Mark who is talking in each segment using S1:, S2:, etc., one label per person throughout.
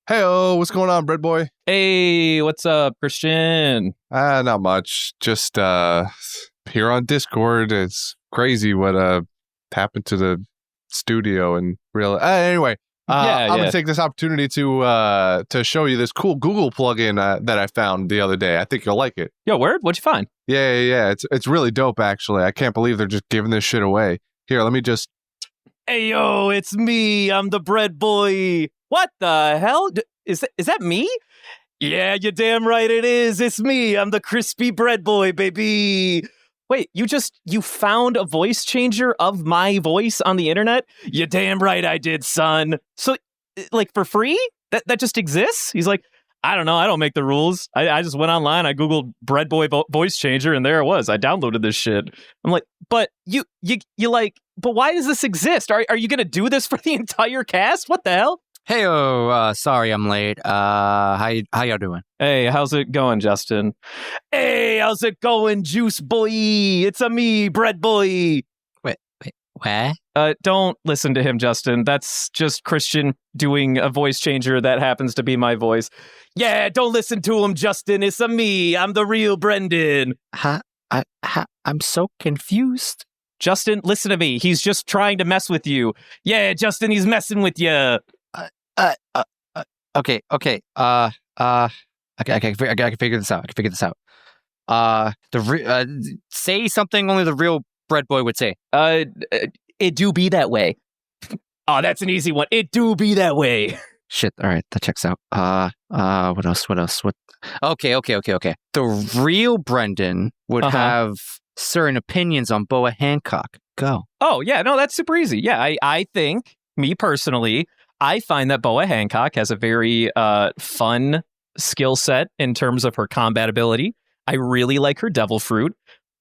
S1: Hey, what's going on, bread boy?
S2: Hey, what's up, Christian?
S1: Not much. Just here on Discord. It's crazy what happened to the studio and real. Anyway, I'm gonna take this opportunity to show you this cool Google plugin that I found the other day. I think you'll like it.
S2: Yo, word? What'd you find?
S1: Yeah. It's really dope, actually. I can't believe they're just giving this shit away. Here, let me just.
S2: Hey, yo, it's me. I'm the bread boy. What the hell? Is that me? Yeah, you're damn right it is. It's me. I'm the crispy bread boy, baby. Wait, you found a voice changer of my voice on the internet? You're damn right I did, son. So, like, for free? That just exists? He's like, I don't know. I don't make the rules. I just went online. I Googled bread boy voice changer, and there it was. I downloaded this shit. I'm like, but you like, but why does this exist? Are you going to do this for the entire cast? What the hell?
S3: Hey, sorry I'm late. How y'all doing?
S2: Hey, how's it going, Justin? Hey, how's it going, juice boy? It's a me, bread boy.
S3: Wait, what?
S2: Don't listen to him, Justin. That's just Christian doing a voice changer that happens to be my voice. Yeah, don't listen to him, Justin. It's a me. I'm the real Brendan.
S3: I'm so confused.
S2: Justin, listen to me. He's just trying to mess with you. Yeah, Justin, he's messing with you.
S3: Okay. I can figure this out. Say something only the real bread boy would say.
S2: It do be that way. Oh, that's an easy one. It do be that way.
S3: Shit. All right, that checks out. What else? What? Okay. The real Brendan would have certain opinions on Boa Hancock. Go.
S2: Oh yeah, no, that's super easy. Yeah, I think, me personally, I find that Boa Hancock has a very fun skill set in terms of her combat ability. I really like her devil fruit.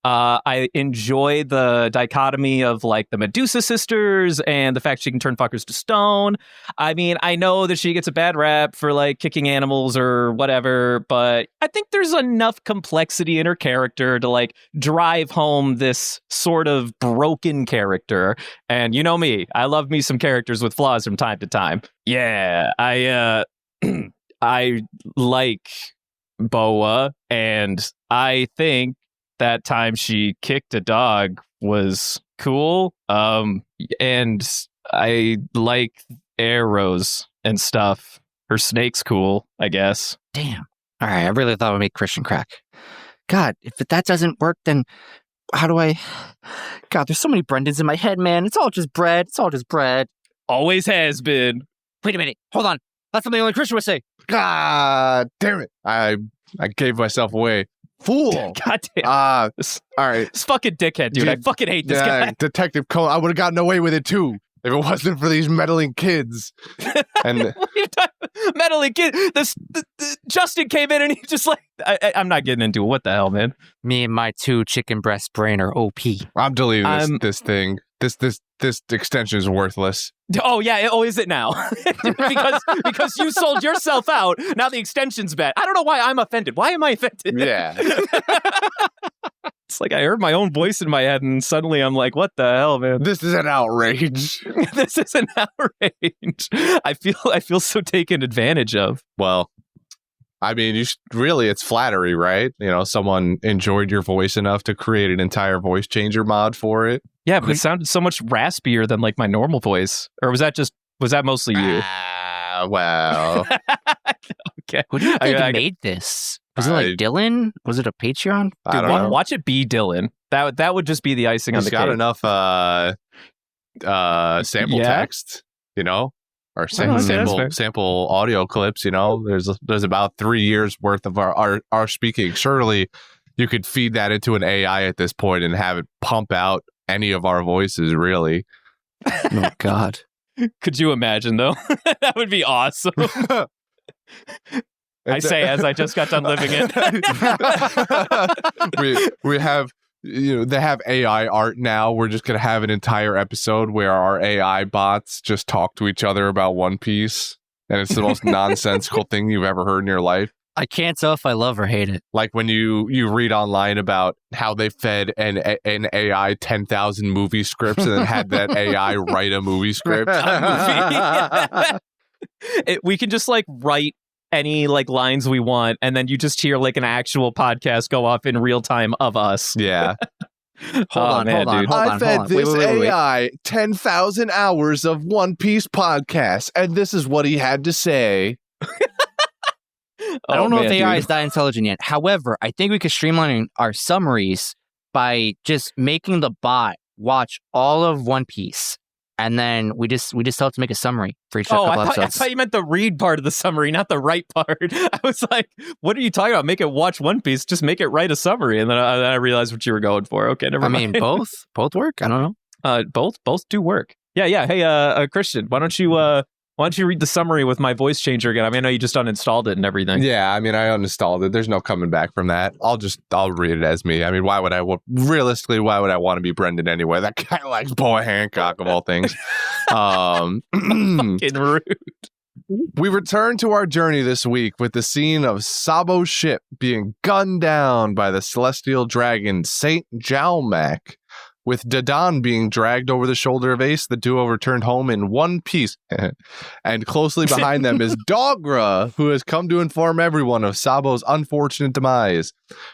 S2: I enjoy the dichotomy of like the Medusa sisters and the fact she can turn fuckers to stone. I mean, I know that she gets a bad rap for like kicking animals or whatever, but I think there's enough complexity in her character to like drive home this sort of broken character. And you know me, I love me some characters with flaws from time to time. Yeah, I like Boa, and I think that time she kicked a dog was cool. And I like arrows and stuff. Her snake's cool, I guess.
S3: Damn. All right, I really thought it would make Christian crack. God, if that doesn't work, then how do I... God, there's so many Brendans in my head, man. It's all just bread.
S2: Always has been.
S3: Wait a minute. Hold on. That's something only Christian would say.
S1: God damn it. I gave myself away. Fool.
S2: God damn.
S1: All right.
S2: This fucking dickhead, dude. I fucking hate this guy.
S1: Detective Cole, I would have gotten away with it too if it wasn't for these meddling kids. And
S2: meddling kid. Justin came in and he just like, I'm not getting into it. What the hell, man?
S3: Me and my 2 chicken breast brain are OP.
S1: I'm deleting this thing. This extension is worthless.
S2: Oh yeah, is it now? because you sold yourself out. Now the extension's bad. I don't know why I'm offended. Why am I offended?
S1: Yeah.
S2: It's like I heard my own voice in my head, and suddenly I'm like, "What the hell, man?
S1: This is an outrage.
S2: This is an outrage." I feel so taken advantage of.
S1: Well, I mean, it's flattery, right? You know, someone enjoyed your voice enough to create an entire voice changer mod for it.
S2: Yeah, but it sounded so much raspier than like my normal voice. Or was that mostly you?
S1: Well.
S3: Okay. Who do you think made this? Was it like Dylan? Was it a Patreon?
S1: I don't know.
S2: Watch it be Dylan. That would just be the icing on the cake.
S1: He's got enough sample text, you know? Or sample audio clips, you know? There's about 3 years worth of our speaking. Surely you could feed that into an AI at this point and have it pump out any of our voices, really.
S3: Oh, God.
S2: Could you imagine, though? That would be awesome. I say as I just got done living it.
S1: we have, they have AI art now. We're just going to have an entire episode where our AI bots just talk to each other about One Piece. And it's the most nonsensical thing you've ever heard in your life.
S3: I can't tell if I love or hate it.
S1: Like when you read online about how they fed an AI 10,000 movie scripts and then had that AI write a movie script.
S2: We can just like write any like lines we want, and then you just hear like an actual podcast go off in real time of us.
S1: Yeah.
S3: Hold on.
S1: I fed this
S3: Wait.
S1: AI 10,000 hours of One Piece podcast, and this is what he had to say.
S3: I don't know if AI is that intelligent yet. However, I think we could streamline our summaries by just making the bot watch all of One Piece, and then we just tell it to make a summary for each couple episodes.
S2: I thought you meant the read part of the summary, not the write part. I was like, what are you talking about? Make it watch One Piece. Just make it write a summary. And then I realized what you were going for. Okay, never mind.
S3: I mean, both work. I don't know.
S2: Both do work. Yeah. Hey, Christian, why don't you read the summary with my voice changer again? I mean, I know you just uninstalled it and everything.
S1: Yeah, I mean, I uninstalled it. There's no coming back from that. I'll read it as me. I mean, why would I want to be Brendan anyway? That guy likes Boa Hancock of all things.
S2: Fucking rude.
S1: We return to our journey this week with the scene of Sabo's ship being gunned down by the celestial dragon Saint Jalmac. With Dadan being dragged over the shoulder of Ace, the duo returned home in one piece. And closely behind them is Dogra, who has come to inform everyone of Sabo's unfortunate demise.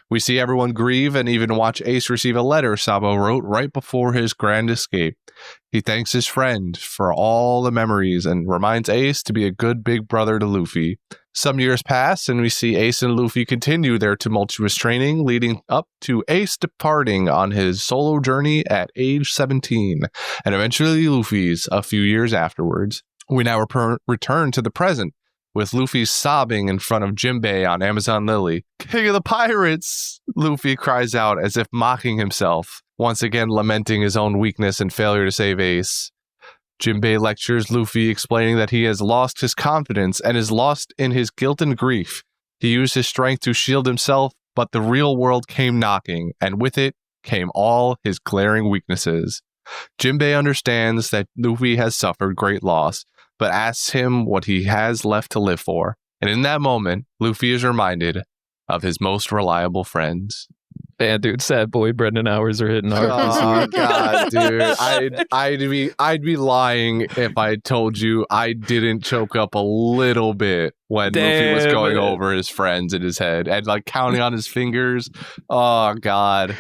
S1: We see everyone grieve and even watch Ace receive a letter Sabo wrote right before his grand escape. He thanks his friend for all the memories and reminds Ace to be a good big brother to Luffy. Some years pass, and we see Ace and Luffy continue their tumultuous training, leading up to Ace departing on his solo journey at age 17, and eventually Luffy's a few years afterwards. We now return to the present, with Luffy sobbing in front of Jinbei on Amazon Lily. "King of the Pirates!" Luffy cries out as if mocking himself, once again lamenting his own weakness and failure to save Ace. Jinbei lectures Luffy, explaining that he has lost his confidence and is lost in his guilt and grief. He used his strength to shield himself, but the real world came knocking, and with it came all his glaring weaknesses. Jinbei understands that Luffy has suffered great loss, but asks him what he has left to live for. And in that moment, Luffy is reminded of his most reliable friends.
S2: Man, dude, sad boy Brendan hours are hitting hard.
S1: Oh god, dude, I'd be lying if I told you I didn't choke up a little bit when Luffy was going over his friends in his head and like counting on his fingers. Oh god.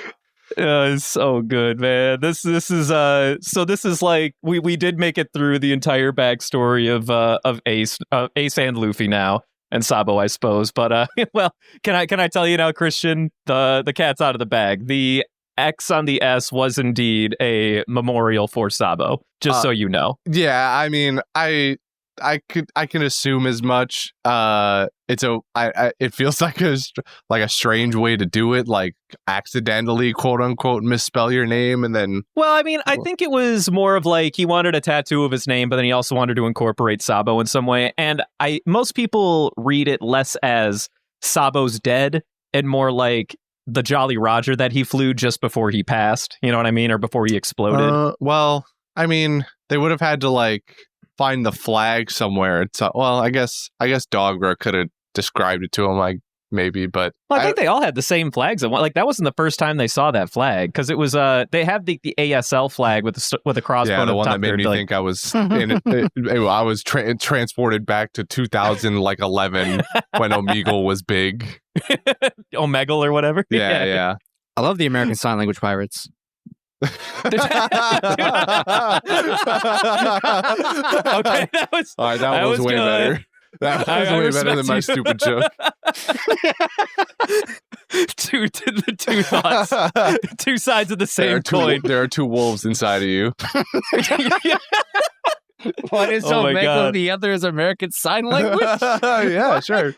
S2: It's so good, man. This is like we did make it through the entire backstory of Ace and Luffy now. And Sabo, I suppose. But well, can I tell you now, Christian? The cat's out of the bag. The X on the S was indeed a memorial for Sabo. Just so you know.
S1: Yeah, I mean, I can assume as much. It feels like a strange way to do it, like accidentally quote unquote misspell your name and then.
S2: Well, I mean, I think it was more of like he wanted a tattoo of his name, but then he also wanted to incorporate Sabo in some way. And most people read it less as Sabo's dead and more like the Jolly Roger that he flew just before he passed. You know what I mean, or before he exploded.
S1: Well, I mean, they would have had to like find the flag somewhere. Well, I guess Dogra could have described it to him, like maybe, but
S2: well, I think they all had the same flags. Like that wasn't the first time they saw that flag because it was they have the ASL flag with a crossbow.
S1: Yeah, the one that made me think I was in I was transported back to 2011 when Omegle was big.
S2: Omegle or whatever.
S1: Yeah.
S3: I love the American Sign Language pirates.
S2: Okay, that was
S1: all right. That was way
S2: good.
S1: Better. That was way better than my stupid joke.
S2: Two thoughts, two sides of the same coin.
S1: There are two wolves inside of you.
S3: One is Omegle, the other is American Sign Language?
S1: Yeah, sure.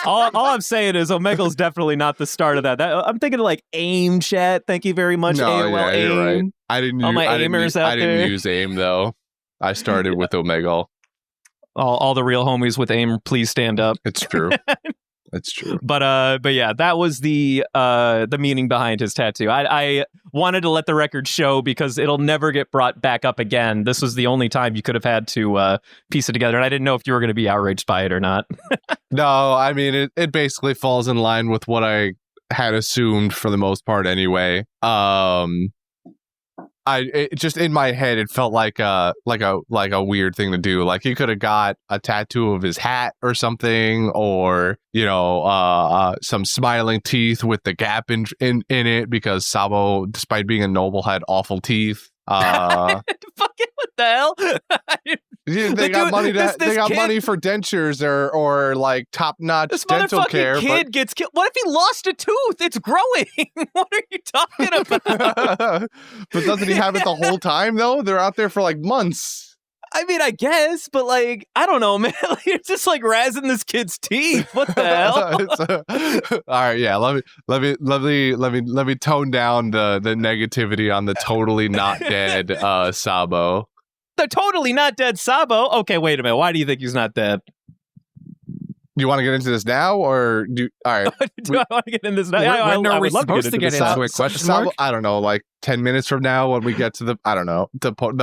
S2: All I'm saying is Omegle's definitely not the start of that. I'm thinking of like AIM chat. Thank you very much, AOL AIM.
S1: You're right. I didn't use AIM, though. I started with Omegle.
S2: All the real homies with AIM, please stand up.
S1: It's true. It's true.
S2: But yeah, that was the meaning behind his tattoo. I wanted to let the record show because it'll never get brought back up again. This was the only time you could have had to piece it together, and I didn't know if you were going to be outraged by it or not.
S1: No, I mean it basically falls in line with what I had assumed for the most part anyway. just in my head, it felt like a weird thing to do. Like he could have got a tattoo of his hat or something, or some smiling teeth with the gap in it, because Sabo, despite being a noble, had awful teeth.
S2: Fucking what the hell?
S1: They got money for dentures or like top-notch dental care.
S2: This motherfucking kid gets killed. What if he lost a tooth? It's growing. What are you talking about?
S1: But doesn't he have it the whole time, though? They're out there for like months.
S2: I mean, I guess, but like, I don't know, man. Like, you're just like razzing this kid's teeth. What the hell?
S1: All right, yeah. Let me tone down the negativity on the totally not dead Sabo.
S2: The totally not dead Sabo. Okay, wait a minute. Why do you think he's not dead?
S1: Do you want to get into this now, or do? All right.
S2: I want to get into this now?
S3: When are we supposed to get into it? Question mark?
S1: I don't know. Like 10 minutes from now, when we get to the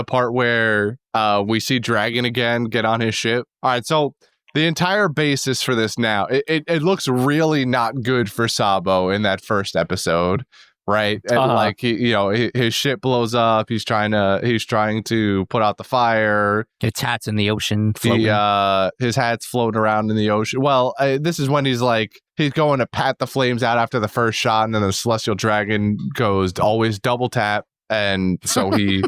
S1: part where we see Dragon again get on his ship. All right. So the entire basis for this now, it looks really not good for Sabo in that first episode. Right, like his ship blows up. He's trying to put out the fire.
S3: His hat's in the ocean.
S1: His hat's floating around in the ocean. Well, this is when he's going to pat the flames out after the first shot, and then the celestial dragon goes always double tap, and so he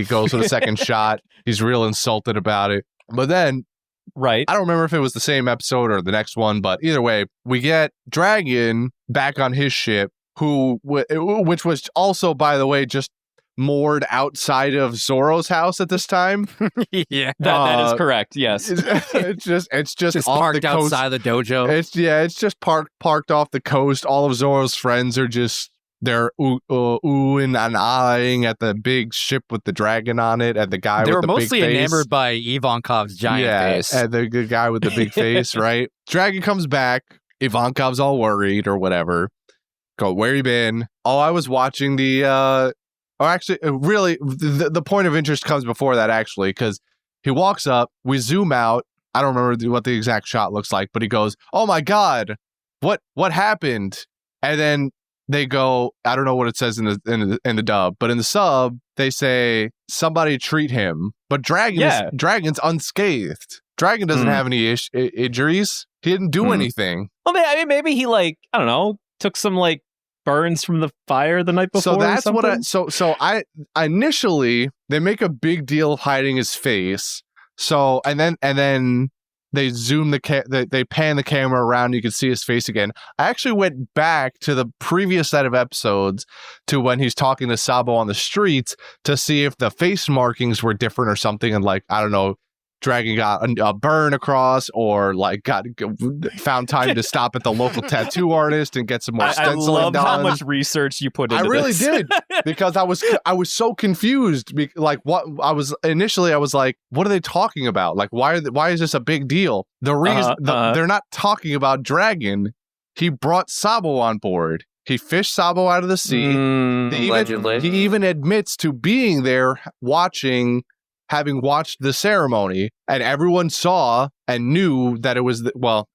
S1: goes for the second shot. He's real insulted about it, but then.
S2: Right.
S1: I don't remember if it was the same episode or the next one, but either way, we get Dragon back on his ship. Which was also, by the way, just moored outside of Zoro's house at this time.
S3: Yeah,
S2: that is correct. Yes,
S1: it's just off
S3: parked
S1: the coast.
S3: outside the dojo.
S1: It's just parked off the coast. All of Zoro's friends are just they're oohing and eyeing at the big ship with the dragon on it, and the guy. They were mostly
S3: enamored by Ivankov's giant face.
S1: And the good guy with the big face, right? Dragon comes back. Ivankov's all worried or whatever. Go, where you been? Oh, I was watching the point of interest comes before that, actually, because he walks up, we zoom out. I don't remember what the exact shot looks like, but he goes, oh my God, what happened? And then they go, I don't know what it says in the dub, but in the sub, they say, somebody treat him. But Dragon's unscathed. Dragon doesn't have any injuries. He didn't do anything.
S2: Well, I mean, maybe he I don't know, took some burns from the fire the night before.
S1: So that's what I initially they make a big deal of hiding his face. So and then they zoom they pan the camera around. You can see his face again. I actually went back to the previous set of episodes to when he's talking to Sabo on the streets to see if the face markings were different or something. And I don't know. Dragon got a burn across, or found time to stop at the local tattoo artist and get some more stenciling
S2: I love
S1: done.
S2: how much research you put into
S1: this.
S2: I
S1: really did, because I was so confused. What I was like, what are they talking about? Like, why is this a big deal? The reason they're not talking about Dragon. He brought Sabo on board. He fished Sabo out of the sea.
S3: Allegedly,
S1: he even admits to being there, having watched the ceremony, and everyone saw and knew that it was,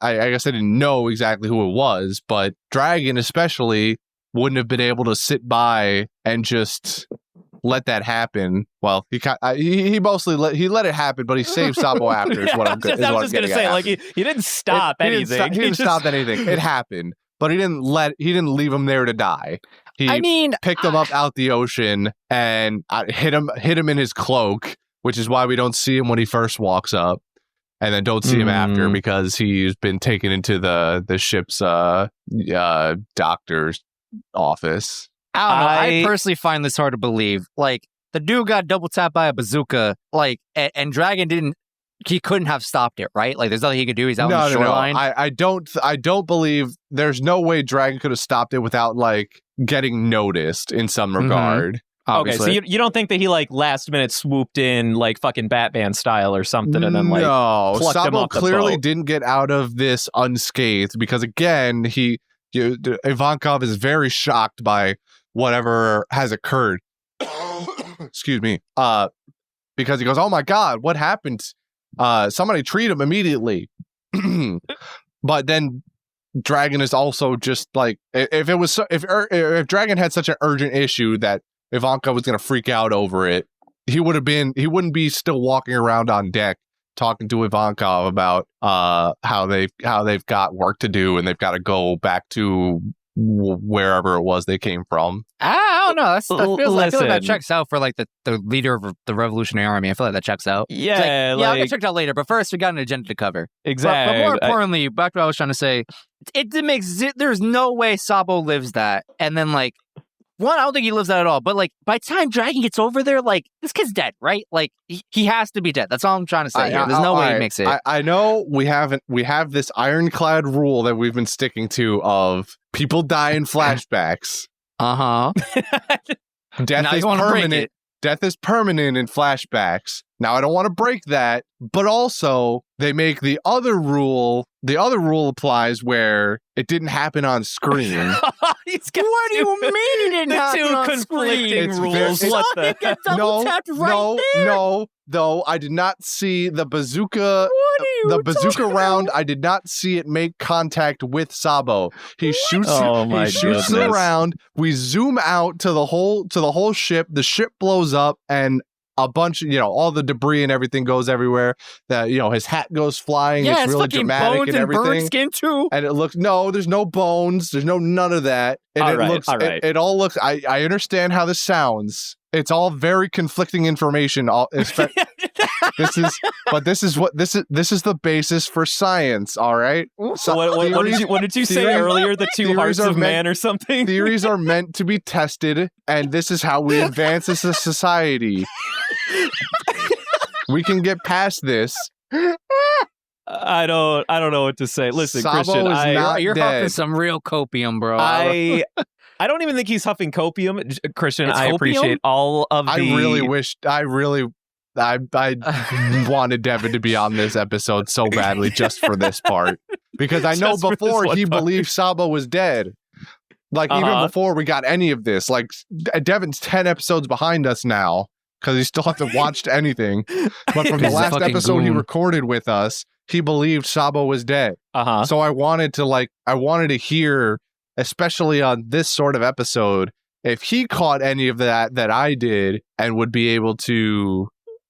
S1: I guess I didn't know exactly who it was, but Dragon especially wouldn't have been able to sit by and just let that happen. Well, he mostly let it happen, but he saved Sabo after. Is what I'm going to say.
S2: I was just going to say, he didn't stop anything.
S1: He didn't stop anything. It happened, but he didn't leave him there to die. He picked him up out the ocean and hit him in his cloak, which is why we don't see him when he first walks up, and then don't see him after, because he's been taken into the ship's doctor's office.
S3: I don't know. I personally find this hard to believe. The dude got double tapped by a bazooka, and Dragon he couldn't have stopped it, right? There's nothing he could do. He's out on the shoreline.
S1: No. I don't believe there's no way Dragon could have stopped it without getting noticed in some regard. Obviously.
S2: Okay, so you don't think that he last minute swooped in fucking Batman style or something, and then plucked
S1: Sabo
S2: him off the
S1: clearly
S2: boat?
S1: didn't get out of this unscathed, because again Ivankov is very shocked by whatever has occurred. Excuse me. Because he goes, oh my God, what happened? Somebody treat him immediately. But then Dragon is also just if Dragon had such an urgent issue that Ivanka was going to freak out over it. He wouldn't be still walking around on deck talking to Ivanka about how they've got work to do and they've got to go back to wherever it was they came from.
S3: I don't know. That feels like, I feel like that checks out for like the leader of the Revolutionary Army. I feel like that checks out.
S2: Yeah,
S3: I'll get checked out later. But first, we got an agenda to cover.
S2: Exactly.
S3: But more importantly, back to what I was trying to say, there's no way Sabo lives that. And then like, one, I don't think he lives that at all. But like, by the time Dragon gets over there, like this kid's dead, right? Like he has to be dead. That's all I'm trying to say. There's no way he makes it.
S1: I know we have this ironclad rule that we've been sticking to of people die in flashbacks. Death is permanent. Death is permanent in flashbacks. Now, I don't want to break that, but also they make the other rule. The other rule applies where it didn't happen on screen.
S3: What do you mean it didn't happen on screen?
S2: Rules.
S1: No, I did not see the bazooka. The bazooka round, I did not see it make contact with Sabo. He shoots it around. We zoom out to the whole ship. The ship blows up and a bunch of, all the debris and everything goes everywhere. That, his hat goes flying.
S3: Yeah,
S1: it's really dramatic
S3: bones
S1: and everything.
S3: Burnt skin too.
S1: And it looks, there's no bones. There's none of that. And it all looks, I understand how this sounds. It's all very conflicting information. This is the basis for science. All right.
S2: So what did you say earlier? The two hearts of man or something?
S1: Theories are meant to be tested, and this is how we advance as a society. We can get past this.
S2: I don't know what to say. Listen,
S1: Sabo
S2: Christian,
S3: you're huffing some real copium, bro.
S2: I don't even think he's huffing copium, Christian.
S3: It's
S2: I appreciate all of the.
S1: I wanted Devin to be on this episode so badly just for this part, because I know before he believed Sabo was dead. Like even before we got any of this, like Devin's 10 episodes behind us now because he still hasn't watched anything. But from the last episode he recorded with us, he believed Sabo was dead. So I wanted to hear, especially on this sort of episode, if he caught any of that I did and would be able to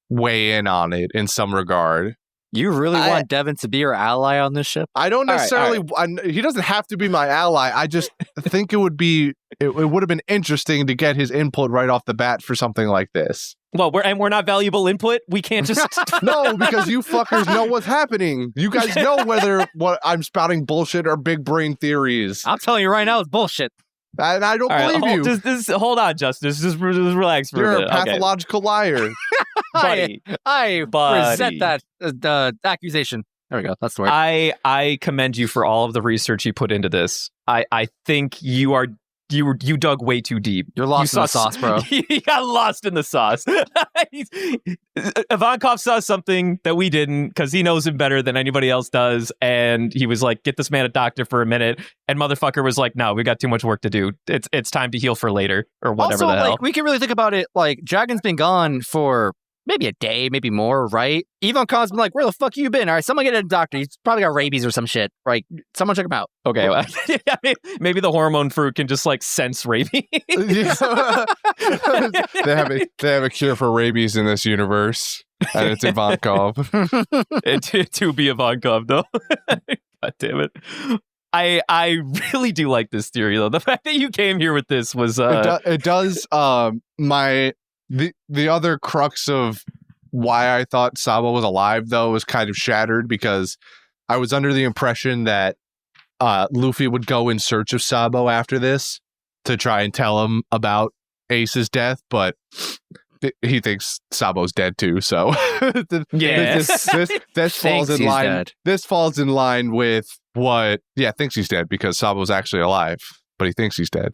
S1: weigh in on it in some regard.
S3: You really want Devin to be your ally on this ship?
S1: I don't necessarily. He doesn't have to be my ally. I just think it would have been interesting to get his input right off the bat for something like this.
S2: Well, we're not valuable input. We can't just
S1: no, because you fuckers know what's happening. You guys know whether what I'm spouting bullshit or big brain theories.
S3: I'm telling you right now, it's bullshit.
S1: And I don't believe you.
S2: Hold on, Justice. Just relax for a minute.
S1: You're a pathological liar.
S2: Buddy.
S3: I resent that accusation. There we go. That's the word.
S2: I commend you for all of the research you put into this. I think you dug way too deep.
S3: You're lost in the sauce, bro.
S2: You got lost in the sauce. Ivankov saw something that we didn't because he knows him better than anybody else does. And he was like, get this man a doctor for a minute. And motherfucker was like, no, we got too much work to do. It's time to heal for later or whatever
S3: also,
S2: the hell.
S3: Like, we can really think about it. Like, Dragon's been gone for maybe a day, maybe more, right? Ivankov's been like, where the fuck you been? All right, someone get a doctor. He's probably got rabies or some shit. Right? Someone check him out.
S2: Okay, well, maybe the hormone fruit can just like sense rabies.
S1: They have a cure for rabies in this universe, and it's Ivankov.
S2: to be Ivankov, though. God damn it. I really do like this theory, though. The fact that you came here with this was
S1: it does the other crux of why I thought Sabo was alive, though, was kind of shattered because I was under the impression that Luffy would go in search of Sabo after this to try and tell him about Ace's death, but he thinks Sabo's dead too. So this falls in line. Dead. This falls in line with what? Yeah, thinks he's dead because Sabo's actually alive, but he thinks he's dead.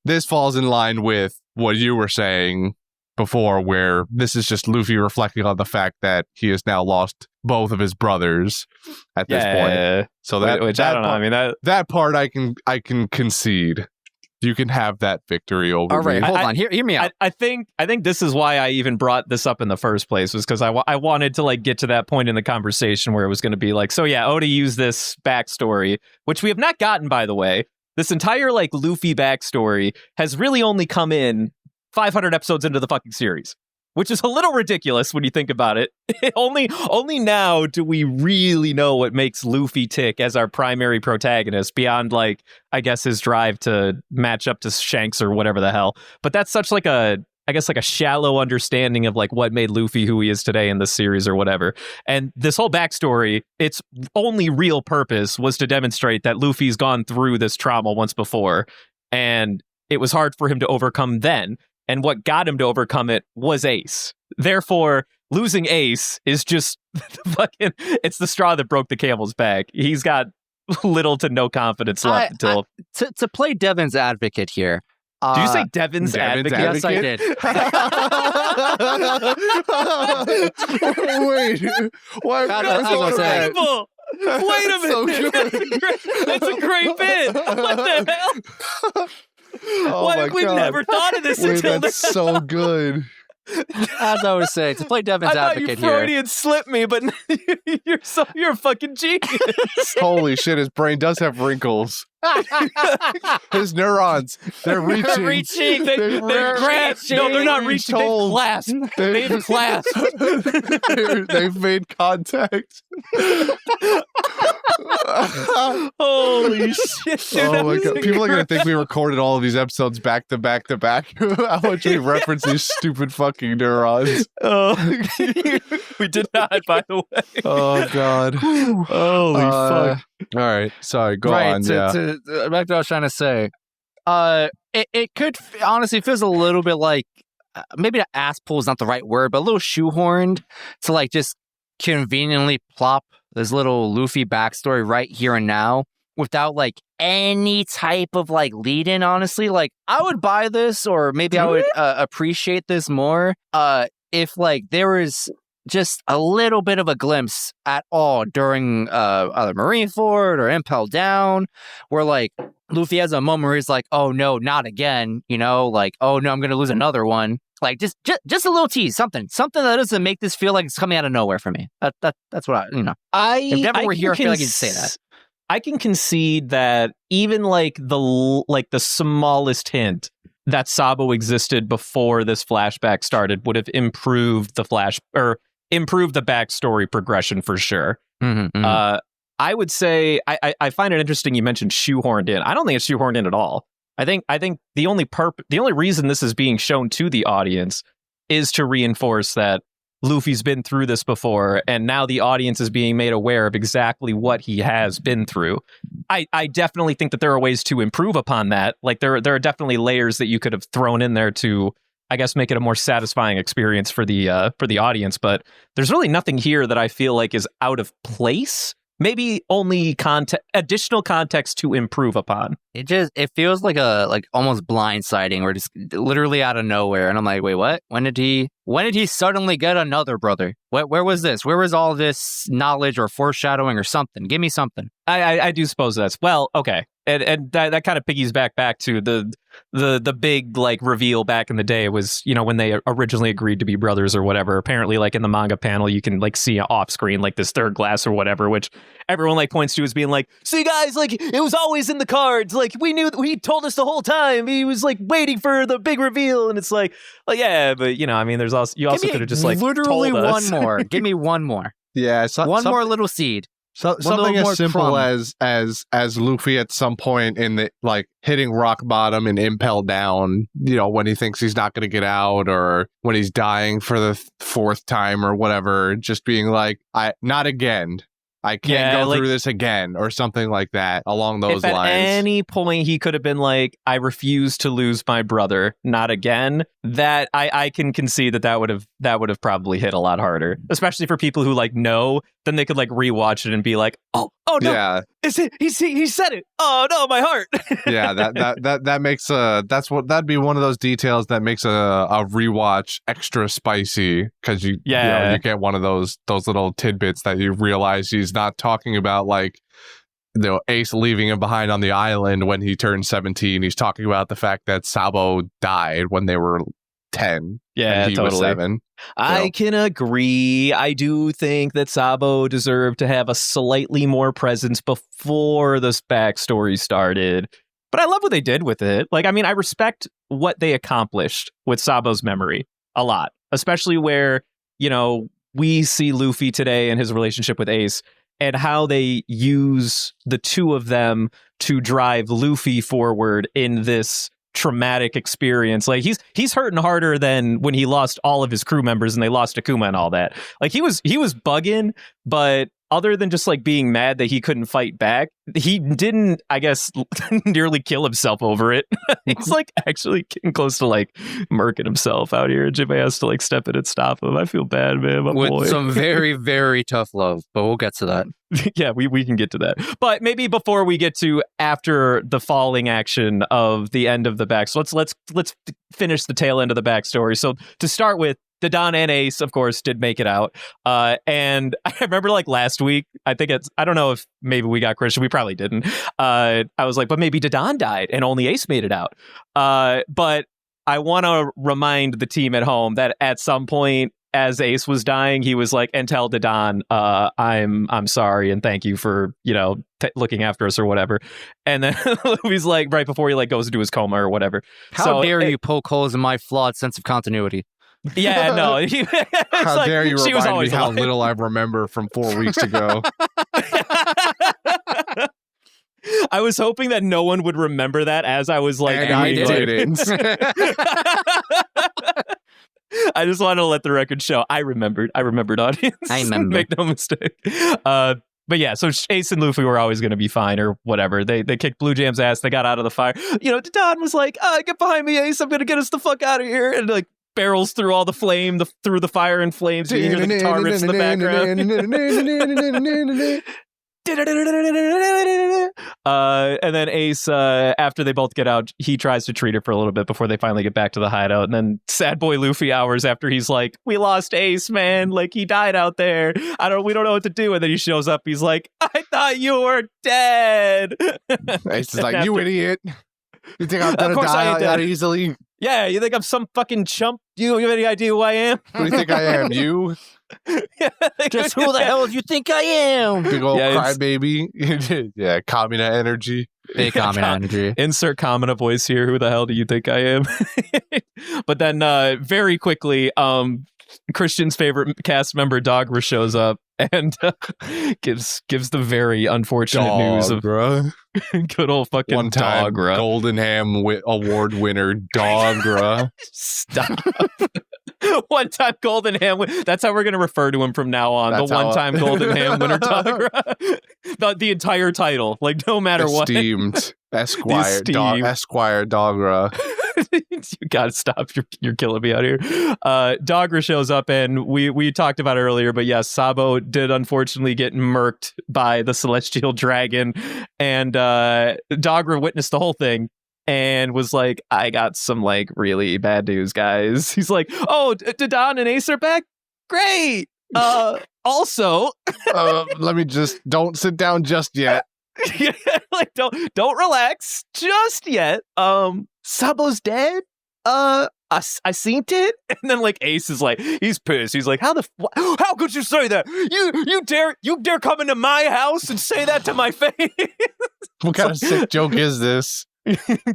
S1: This falls in line with what you were saying before, where this is just Luffy reflecting on the fact that he has now lost both of his brothers at this point. So that I don't know. I mean, that part I can concede. You can have that victory over
S3: All right,
S1: me.
S3: Hold on. Hear me out.
S2: I think this is why I even brought this up in the first place, was because I wanted to like get to that point in the conversation where it was going to be like, so yeah, Oda used this backstory, which we have not gotten, by the way. this entire like Luffy backstory has really only come in 500 episodes into the fucking series, which is a little ridiculous when you think about it. only now do we really know what makes Luffy tick as our primary protagonist beyond like, I guess, his drive to match up to Shanks or whatever the hell. But that's such like a shallow understanding of like what made Luffy who he is today in this series or whatever. And this whole backstory, its only real purpose was to demonstrate that Luffy's gone through this trauma once before, and it was hard for him to overcome then. And what got him to overcome it was Ace. Therefore, losing Ace is just it's the straw that broke the camel's back. He's got little to no confidence left until...
S3: To play Devin's advocate here.
S2: Do you say Devin's advocate?
S3: Yes, I did.
S1: Wait, why?
S2: Unbelievable! Wait a minute.
S1: So good.
S2: That's a great bit. What the hell? Why have we never thought of this until
S1: that's
S2: now?
S1: so good.
S3: As I was saying, to play Devin's advocate here.
S2: I thought you Freudian slipped me, but you're a fucking genius.
S1: Holy shit, his brain does have wrinkles. His neurons, they're reaching.
S2: They're grasped. No, they're not reaching. They've clasped. They've clasped.
S1: They've made contact.
S2: Holy shit. Dude,
S1: oh my god. People are going to think we recorded all of these episodes back to back to back. How much we reference these stupid fucking neurons.
S2: We did not, by the way.
S1: Oh god.
S2: Holy fuck.
S1: All right. Sorry. Go on.
S3: Back to what I was trying to say. It could honestly feels a little bit like maybe the ass pull is not the right word, but a little shoehorned to like just conveniently plop this little Luffy backstory right here and now without like any type of like lead in. Honestly, like I would buy this, or maybe I would appreciate this more if like there was just a little bit of a glimpse at all during either Marineford or Impel Down, where like Luffy has a moment where he's like, "Oh no, not again!" You know, like, "Oh no, I'm gonna lose another one." Like just a little tease, something that doesn't make this feel like it's coming out of nowhere for me. That's what if Devin were here, I feel like he'd say that.
S2: I can concede that even like the smallest hint that Sabo existed before this flashback started would have improved the backstory progression for sure. I would say I find it interesting you mentioned shoehorned in. I don't think it's shoehorned in at all. I think the only reason this is being shown to the audience is to reinforce that Luffy's been through this before, and now the audience is being made aware of exactly what he has been through. I definitely think that there are ways to improve upon that. Like there are definitely layers that you could have thrown in there to, I guess, make it a more satisfying experience for the audience. But there's really nothing here that I feel like is out of place. Maybe only additional context to improve upon.
S3: It feels like almost blindsiding, or just literally out of nowhere. And I'm like, wait, what? When did he suddenly get another brother? Where was this? Where was all this knowledge or foreshadowing or something? Give me something.
S2: I do suppose that's okay. And that kind of piggies back to the big like reveal back in the day was, when they originally agreed to be brothers or whatever. Apparently, like in the manga panel, you can like see off screen like this third glass or whatever, which everyone like points to as being like, see guys, like it was always in the cards. Like we knew he told us the whole time. He was like waiting for the big reveal, and it's like yeah, but I mean, there's also you also could have just like
S3: literally
S2: told us.
S3: One more. Give me one more.
S1: Yeah,
S3: one more little seed.
S1: Something as simple as Luffy at some point in the like hitting rock bottom and Impel Down, when he thinks he's not going to get out, or when he's dying for the fourth time or whatever, just being like, not again. I can't go through this again, or something like that along those lines.
S2: At any point he could have been like, I refuse to lose my brother, not again. That I can concede that would have probably hit a lot harder, especially for people who like know. Then they could like rewatch it and be like, oh no,
S1: yeah,
S2: is it? He said it. Oh no, my heart.
S1: Yeah, that makes that'd be one of those details that makes a rewatch extra spicy, because you get one of those little tidbits that you realize he's not talking about like Ace leaving him behind on the island when he turned 17. He's talking about the fact that Sabo died when they were 10.
S2: Yeah,
S1: and he was 7.
S2: I can agree. I do think that Sabo deserved to have a slightly more presence before this backstory started. But But I love what they did with it. Like, I mean, I respect what they accomplished with Sabo's memory a lot, especially where, you know, we see Luffy today and his relationship with Ace and how they use the two of them to drive Luffy forward in this traumatic experience. Like he's hurting harder than when he lost all of his crew members and they lost Akuma and all that. Like he was bugging, but other than just like being mad that he couldn't fight back, he didn't, I guess, nearly kill himself over it. He's like actually getting close to like murking himself out here. Jimmy has to like step in and stop him. I feel bad, man. My
S3: With
S2: boy.
S3: some very, very tough love, but we'll get to that.
S2: Yeah, we can get to that. But maybe before we get to after the falling action of the end of the back. So let's finish the tail end of the backstory. So to start with, Dadan and Ace, of course, did make it out. And I remember like last week, I don't know if maybe we got Christian. We probably didn't. I was like, but maybe Dadan died and only Ace made it out. But I want to remind the team at home that at some point, as Ace was dying, he was like, and tell Dadan, I'm sorry and thank you for, you know, looking after us or whatever. And then he's like, right before he like goes into his coma or whatever.
S3: How dare you poke holes in my flawed sense of continuity?
S2: Yeah, no.
S1: How
S2: like,
S1: dare you
S2: she was
S1: remind me how
S2: alive.
S1: little I remember from 4 weeks ago.
S2: I was hoping that no one would remember that as I was like,
S1: and I didn't.
S2: I just wanted to let the record show I remembered, audience.
S3: I remember.
S2: Make no mistake. But yeah, so Ace and Luffy were always going to be fine or whatever. They kicked Blue Jam's ass. They got out of the fire. You know, Dadan was like, get behind me, Ace. I'm going to get us the fuck out of here. And like barrels through all the flame, through the fire and flames. You hear the guitar riffs in the background. And then Ace, after they both get out, he tries to treat her for a little bit before they finally get back to the hideout. And then sad boy Luffy hours after he's like, we lost Ace, man. Like he died out there. We don't know what to do. And then he shows up. He's like, I thought you were dead.
S1: Ace is like, you idiot. You think I'm gonna die that easily?
S2: Yeah, you think I'm some fucking chump? You have any idea who I am?
S1: Who do you think I am? You?
S3: Just who the hell do you think I am?
S1: Big old crybaby. Yeah, Kamina energy.
S3: Big Kamina energy.
S2: Insert Kamina voice here. Who the hell do you think I am? But then very quickly, Christian's favorite cast member, Dogra, shows up and gives the very unfortunate news of good old fucking
S1: one-time
S2: Dogra.
S1: Golden Ham Award winner Dogra.
S2: Stop. One-time Golden Ham. That's how we're going to refer to him from now on.
S1: That's
S2: the one-time Golden Ham winner Dogra. The entire title, like no matter
S1: Esteemed Esquire Dogra.
S2: You gotta stop. You're killing me out here. Dogra shows up, and we talked about it earlier, but yes, Sabo did unfortunately get murked by the Celestial Dragon, and Dogra witnessed the whole thing and was like, I got some like really bad news, guys. He's like, oh, Dadan and Ace are back? Great. Also,
S1: let me don't sit down just yet.
S2: Like don't relax just yet. Sabo's dead. I seen it. And then like Ace is like, he's pissed. He's like, how could you say that? You dare come into my house and say that to my face?
S1: What kind of sick joke is this?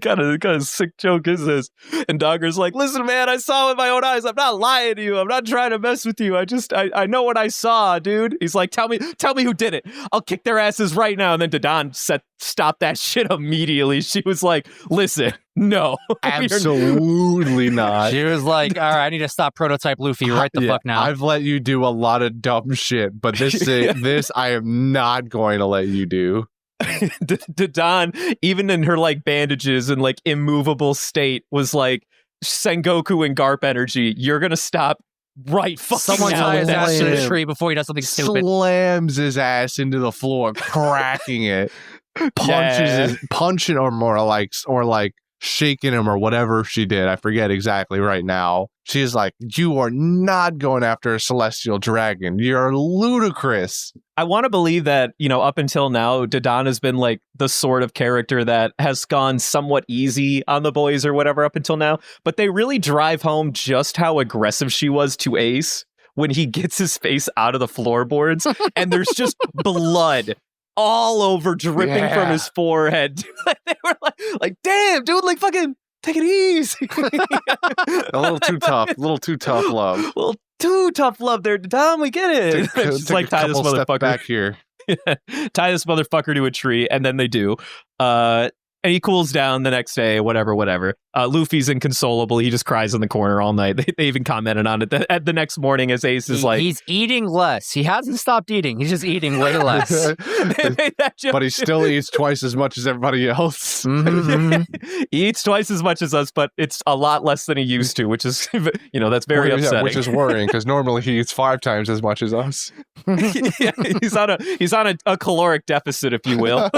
S2: kind of sick joke is this? And Dogger's like, listen, man, I saw with my own eyes. I'm not lying to you. I'm not trying to mess with you. I know what I saw, dude. He's like, tell me who did it. I'll kick their asses right now. And then Dadan stopped that shit immediately. She was like, listen, no.
S1: Absolutely not.
S3: She was like, all right, I need to stop Prototype Luffy right the fuck now.
S1: I've let you do a lot of dumb shit, but this I am not going to let you do.
S2: Dadan, even in her like bandages and like immovable state, was like Sengoku and Garp energy. You're gonna stop right fucking
S3: Someone
S2: now.
S3: tie his ass to the tree before he does something stupid.
S1: Slams his ass into the floor, cracking it. Punching him or like shaking him or whatever she did. I forget exactly right now. She's like, you are not going after a celestial dragon. You're ludicrous.
S2: I want to believe that, you know, up until now, Dadan has been like the sort of character that has gone somewhat easy on the boys or whatever up until now. But they really drive home just how aggressive she was to Ace when he gets his face out of the floorboards and there's just blood all over, dripping from his forehead. They were like, Like, damn, dude, like fucking take it easy.
S1: A little too tough. A little too tough love.
S2: A little too tough love there, Tom. We get it.
S1: Just like tie this motherfucker back here.
S2: Tie this motherfucker to a tree, and then they do. And he cools down the next day, whatever. Luffy's inconsolable. He just cries in the corner all night. They even commented on it at the next morning as Ace is like...
S3: He's eating less. He hasn't stopped eating. He's just eating way less.
S1: But he still eats twice as much as everybody else.
S2: He eats twice as much as us, but it's a lot less than he used to, which is, that's very upsetting.
S1: Which is worrying, because normally he eats 5 times as much as us.
S2: He's on a caloric deficit, if you will.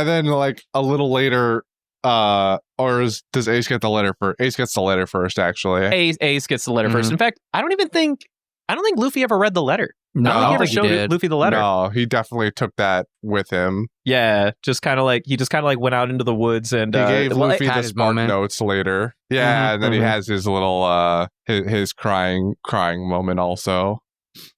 S1: And then like a little later, does Ace get the letter first? Ace gets the letter first, actually.
S2: Ace gets the letter first. In fact, I don't think Luffy ever read the letter.
S3: No,
S2: I don't think he ever showed Luffy the letter.
S1: No, he definitely took that with him.
S2: Yeah, just kind of like went out into the woods and
S1: he gave Luffy the spark notes later. Yeah, and then he has his little his crying moment also.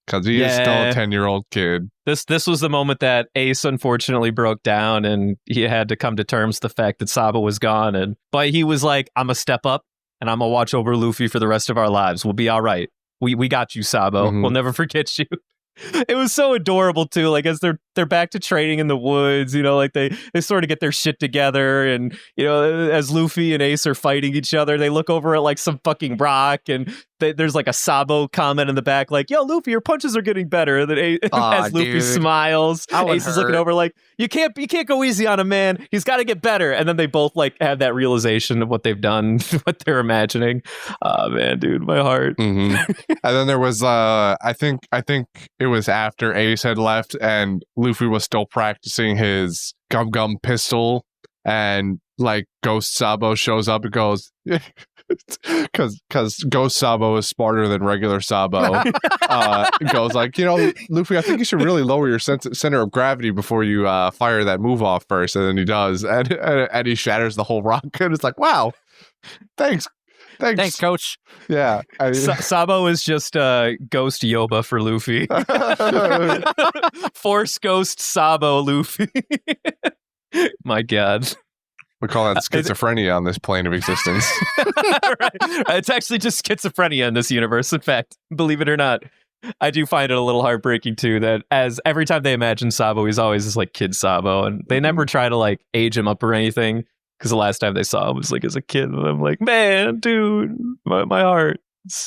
S1: Because he is still a 10-year-old kid.
S2: This was the moment that Ace unfortunately broke down, and he had to come to terms with the fact that Sabo was gone. But he was like, "I'm gonna step up, and I'm gonna watch over Luffy for the rest of our lives. We'll be all right. We got you, Sabo. We'll never forget you." It was so adorable too. Like as they're back to training in the woods, like they sort of get their shit together, and as Luffy and Ace are fighting each other, they look over at like some fucking rock, and there's like a Sabo comment in the back, like, "Yo, Luffy, your punches are getting better." And then as Luffy smiles, Ace is looking over like, "You can't go easy on a man. He's got to get better." And then they both like have that realization of what they've done, what they're imagining. Oh man, dude, my heart.
S1: And then there was I think it was after Ace had left and Luffy was still practicing his gum pistol, and like Ghost Sabo shows up and goes, because Ghost Sabo is smarter than regular Sabo. Goes like, Luffy, I think you should really lower your center of gravity before you fire that move off first. And then he does, and he shatters the whole rock. And it's like, wow, thanks,
S3: coach.
S1: Yeah,
S2: Sabo is just Ghost Yoba for Luffy. Force Ghost Sabo Luffy. My God.
S1: We call that schizophrenia on this plane of existence.
S2: Right. It's actually just schizophrenia in this universe. In fact, believe it or not, I do find it a little heartbreaking too that as every time they imagine Sabo, he's always this like kid Sabo, and they never try to like age him up or anything. Because the last time they saw him was like as a kid, and I'm like, man, dude, my heart,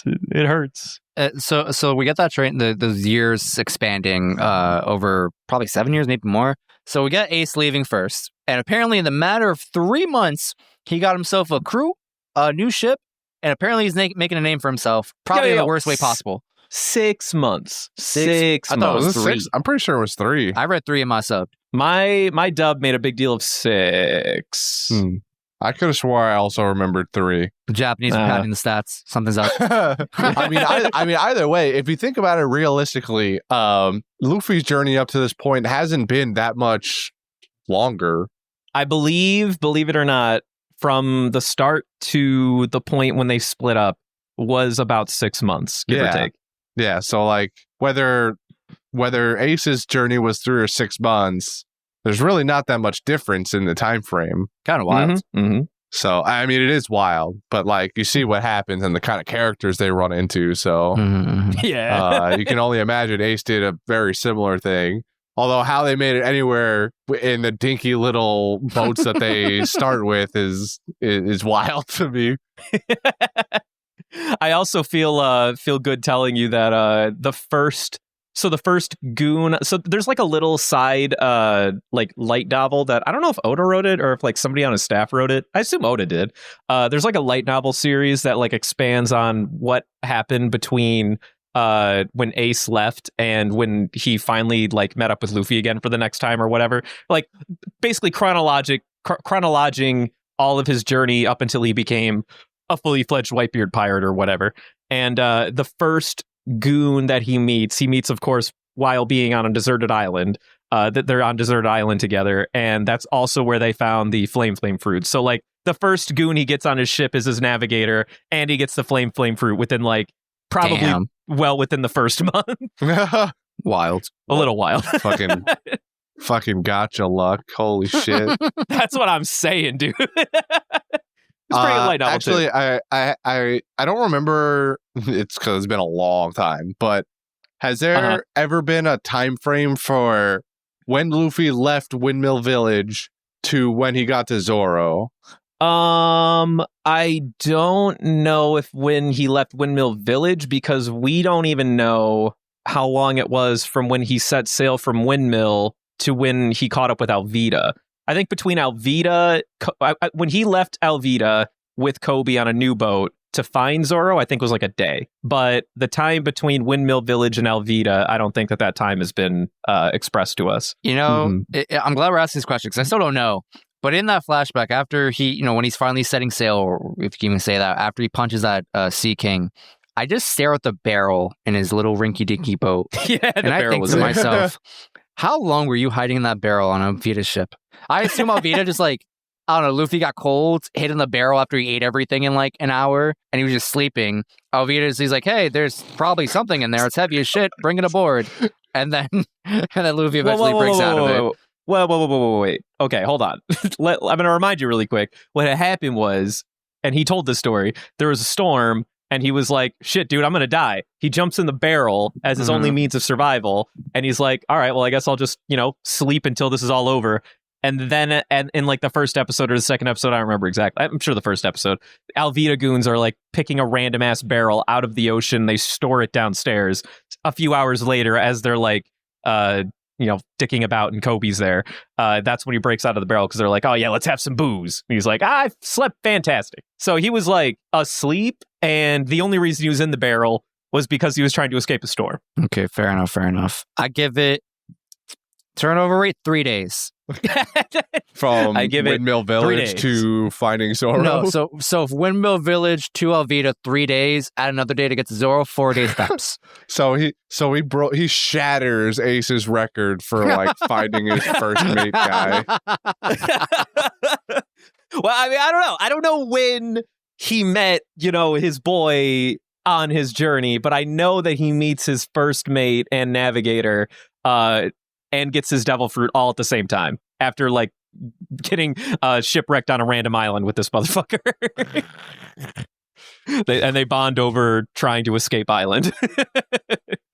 S2: it hurts.
S3: So we get that train, those years expanding over probably 7 years, maybe more. So we got Ace leaving first, and apparently in the matter of 3 months, he got himself a crew, a new ship, and apparently he's making a name for himself, probably in the worst way possible.
S2: 6 months. 6 months.
S3: I thought it was 3.
S1: 6? I'm pretty sure it was 3.
S3: I read 3 in my sub.
S2: My dub made a big deal of 6.
S1: I could have swore I also remembered 3.
S3: The Japanese are padding the stats. Something's up.
S1: I mean, either way, if you think about it realistically, Luffy's journey up to this point hasn't been that much longer.
S2: I believe it or not, from the start to the point when they split up was about 6 months, give or take.
S1: Yeah, so like whether Ace's journey was 3 or 6 months, there's really not that much difference in the time frame.
S3: Kind of wild.
S1: So, I mean, it is wild, but like you see what happens and the kind of characters they run into. So, you can only imagine Ace did a very similar thing. Although how they made it anywhere in the dinky little boats that they start with is wild to me.
S2: I also feel good telling you that the first goon, so there's like a little side like light novel that I don't know if Oda wrote it or if like somebody on his staff wrote it. I assume Oda did. There's like a light novel series that like expands on what happened between when Ace left and when he finally like met up with Luffy again for the next time or whatever. Like basically chronologing all of his journey up until he became a fully fledged Whitebeard pirate or whatever. And the first goon that he meets of course while being on a deserted island, that they're on deserted island together, and that's also where they found the flame fruit. So like the first goon he gets on his ship is his navigator, and he gets the flame fruit within like probably well within the first month.
S3: Wild.
S2: A little wild.
S1: Fucking Fucking gotcha luck. Holy shit.
S2: That's what I'm saying, dude. It's pretty light novel
S1: actually,
S2: too.
S1: I don't remember. It's because it's been a long time. But has there ever been a time frame for when Luffy left Windmill Village to when he got to Zoro?
S2: I don't know if when he left Windmill Village, because we don't even know how long it was from when he set sail from Windmill to when he caught up with Alvida. I think between Alvida, when he left Alvida with Kobe on a new boat to find Zoro, I think was like a day. But the time between Windmill Village and Alvida, I don't think that time has been expressed to us.
S3: You know, I'm glad we're asking this question because I still don't know. But in that flashback, after he, you know, when he's finally setting sail, or if you can even say that, after he punches that Sea King, I just stare at the barrel in his little rinky-dinky boat.
S2: Yeah,
S3: and I think to myself, how long were you hiding in that barrel on Alvida's ship? I assume Alvida just like, I don't know, Luffy got cold, hid in the barrel after he ate everything in like an hour, and he was just sleeping. He's like, hey, there's probably something in there. It's heavy as shit. Bring it aboard. And then Luffy eventually breaks out of it.
S2: Wait. Okay, hold on. I'm going to remind you really quick. What had happened was, and he told this story, there was a storm, and he was like, shit, dude, I'm going to die. He jumps in the barrel as his only means of survival, and he's like, all right, well, I guess I'll just, sleep until this is all over. And then and in like the first episode or the second episode, I don't remember exactly. I'm sure the first episode, Alvida goons are like picking a random ass barrel out of the ocean. They store it downstairs. A few hours later, as they're like, dicking about and Kobe's there, that's when he breaks out of the barrel because they're like, oh yeah, let's have some booze. And he's like, I slept fantastic. So he was like asleep, and the only reason he was in the barrel was because he was trying to escape a storm.
S3: Okay, fair enough. I give it turnover rate 3 days.
S1: From Windmill Village to finding Zoro.
S3: No, so if Windmill Village to Alvida 3 days, add another day to get to Zoro, 4 days steps.
S1: So he shatters Ace's record for like finding his first mate guy.
S2: Well, I mean, I don't know. I don't know when he met, his boy on his journey, but I know that he meets his first mate and navigator, and gets his devil fruit all at the same time after like getting shipwrecked on a random island with this motherfucker. They bond over trying to escape island.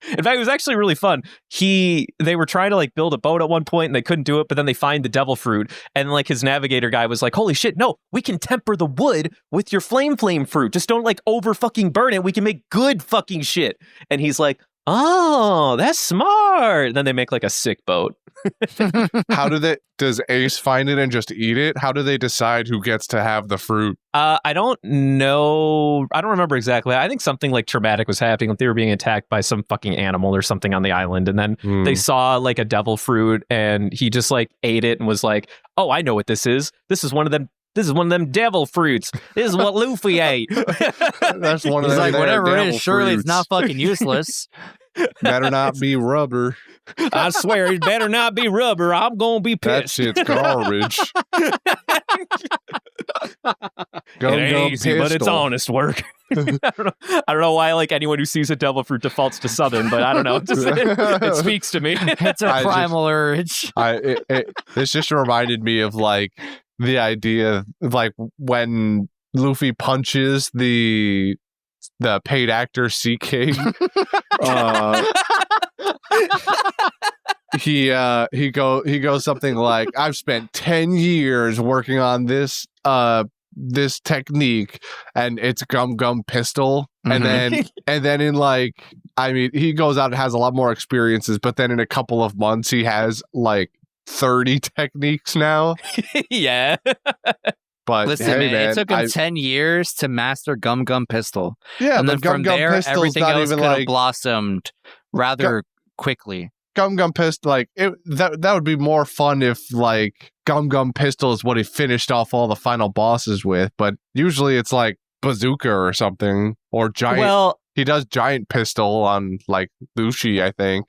S2: In fact, it was actually really fun. They were trying to like build a boat at one point and they couldn't do it, but then they find the devil fruit, and like his navigator guy was like, holy shit, no, we can temper the wood with your flame fruit. Just don't like over fucking burn it. We can make good fucking shit. And he's like, oh, that's smart. Then they make like a sick boat.
S1: Does Ace find it and just eat it? How do they decide who gets to have the fruit?
S2: I don't know. I don't remember exactly. I think something like traumatic was happening. Like they were being attacked by some fucking animal or something on the island. And then they saw like a devil fruit and he just like ate it and was like, oh, I know what this is. This is one of them devil fruits. This is what Luffy ate.
S1: That's one of them.
S3: He's like, whatever it is, surely
S1: fruits.
S3: It's not fucking useless.
S1: Better not be rubber.
S2: I swear it better not be rubber. I'm gonna be pissed.
S1: That shit's garbage.
S2: It ain't easy, but it's honest work. I don't know why like anyone who sees a devil fruit defaults to Southern, but I don't know. It speaks to me.
S3: It's a primal urge.
S1: This just reminded me of like the idea of like when Luffy punches the paid actor Sea King. He goes something like, I've spent 10 years working on this technique, and it's gum pistol. And then in like, I mean, he goes out and has a lot more experiences, but then in a couple of months he has like 30 techniques now.
S2: Yeah.
S3: But listen, hey, man, it took him 10 years to master Gum Pistol.
S1: Yeah,
S3: and then from there, everything else could have blossomed rather quickly.
S1: Gum Pistol, like that would be more fun if like Gum Pistol is what he finished off all the final bosses with. But usually it's like Bazooka or something, or giant. Well, he does Giant Pistol on like Lucy, I think.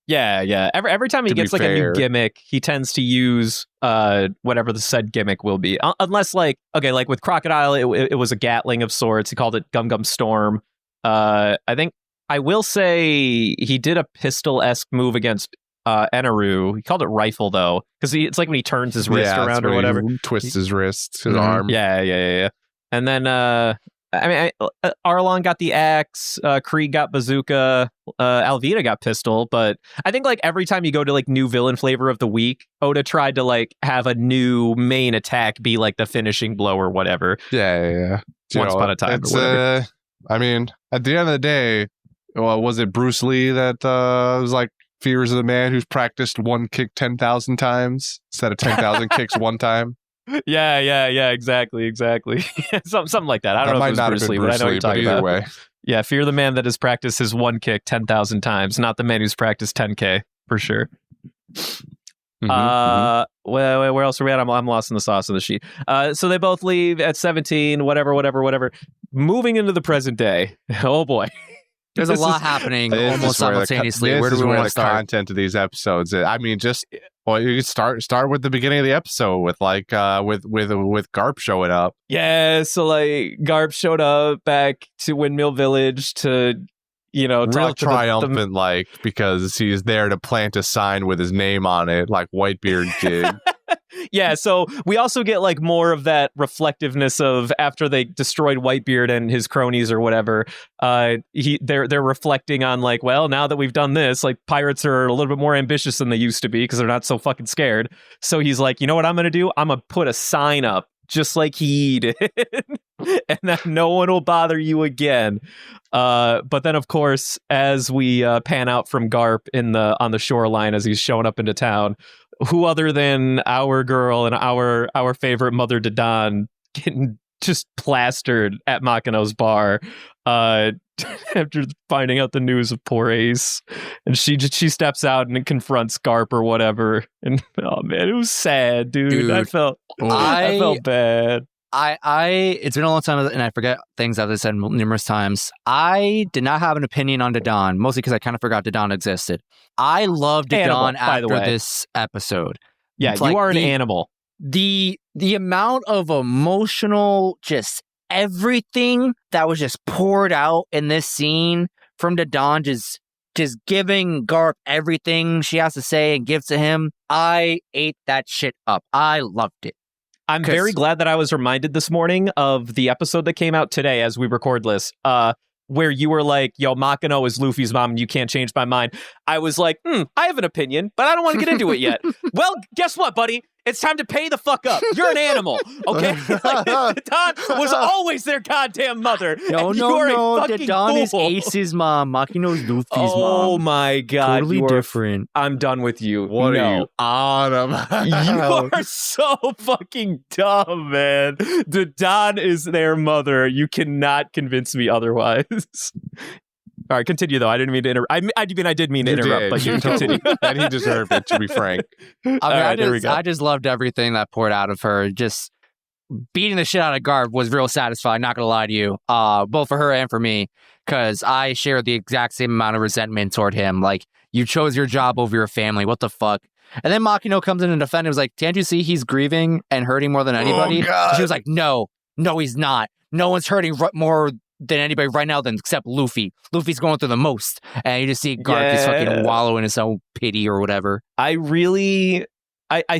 S2: Yeah. Every time he gets like a new gimmick, he tends to use whatever the said gimmick will be. Unless like, okay, like with Crocodile, it was a Gatling of sorts. He called it Gum Storm. I think I will say he did a pistol-esque move against Enaru. He called it rifle though, because it's like when he turns his wrist around or whatever,
S1: twists his wrist, his arm.
S2: Yeah. And then Arlong got the axe, Krieg got bazooka, Alvida got pistol. But I think like every time you go to like new villain flavor of the week, Oda tried to like have a new main attack be like the finishing blow or whatever.
S1: Yeah.
S2: Once upon a time or whatever.
S1: I mean, at the end of the day, was it Bruce Lee that was like, fears of the man who's practiced one kick 10,000 times instead of 10,000 kicks one time?
S2: Yeah, exactly. Something like that. I don't know if it was Bruce Lee, but I know what you're talking about.
S1: Way.
S2: Yeah, fear the man that has practiced his one kick 10,000 times, not the man who's practiced 10K, for sure. Well, where else are we at? I'm lost in the sauce of the sheet. So they both leave at 17, whatever. Moving into the present day. Oh, boy.
S3: There's a lot happening almost simultaneously. Where do we want to start?
S1: Content of these episodes. I mean, you could start with the beginning of the episode with like with Garp showing up.
S2: Yeah, so like Garp showed up back to Windmill Village to
S1: real
S2: talk to
S1: triumphant, like because he's there to plant a sign with his name on it, like Whitebeard did.
S2: Yeah, so we also get like more of that reflectiveness of after they destroyed Whitebeard and his cronies or whatever. They're reflecting on like, well, now that we've done this, like pirates are a little bit more ambitious than they used to be because they're not so fucking scared. So he's like, you know what I'm gonna do? I'm gonna put a sign up just like he did, and that no one will bother you again. But then, of course, as we pan out from Garp on the shoreline as he's showing up into town, who other than our girl and our favorite Mother Dadan getting just plastered at Makino's bar after finding out the news of poor Ace, and she steps out and confronts Garp or whatever, and oh man, it was sad, dude. I felt bad.
S3: It's been a long time and I forget things I've said numerous times. I did not have an opinion on Dadan, mostly because I kind of forgot Dadan existed. I loved Dadan after this episode.
S2: Yeah, you are an animal.
S3: The amount of emotional, just everything that was just poured out in this scene from Dadan, just giving Garp everything she has to say and gives to him. I ate that shit up. I loved it.
S2: I'm very glad that I was reminded this morning of the episode that came out today as we record this, where you were like, yo, Makino is Luffy's mom and you can't change my mind. I was like, I have an opinion, but I don't want to get into it yet. Well, guess what, buddy? It's time to pay the fuck up. You're an animal, okay? Like, Dadan was always their goddamn mother.
S3: No. Dadan is Ace's mom. Makino's Luffy's mom.
S2: Oh my god.
S3: Totally different.
S2: I'm done with you.
S1: What are you on about?
S2: You are so fucking dumb, man. Dadan is their mother. You cannot convince me otherwise. All right, continue though. I didn't mean to interrupt. I did mean to interrupt, but you continue.
S1: And he deserved it, to be frank.
S3: I just loved everything that poured out of her. Just beating the shit out of Garp was real satisfying, not gonna lie to you. Both for her and for me, because I share the exact same amount of resentment toward him. Like, you chose your job over your family. What the fuck? And then Makino comes in and defends him. Was like, can't you see he's grieving and hurting more than anybody? She was like, no, he's not. No one's hurting more than anybody right now except Luffy. Luffy's going through the most. And you just see Garp just fucking wallow in his own pity or whatever.
S2: I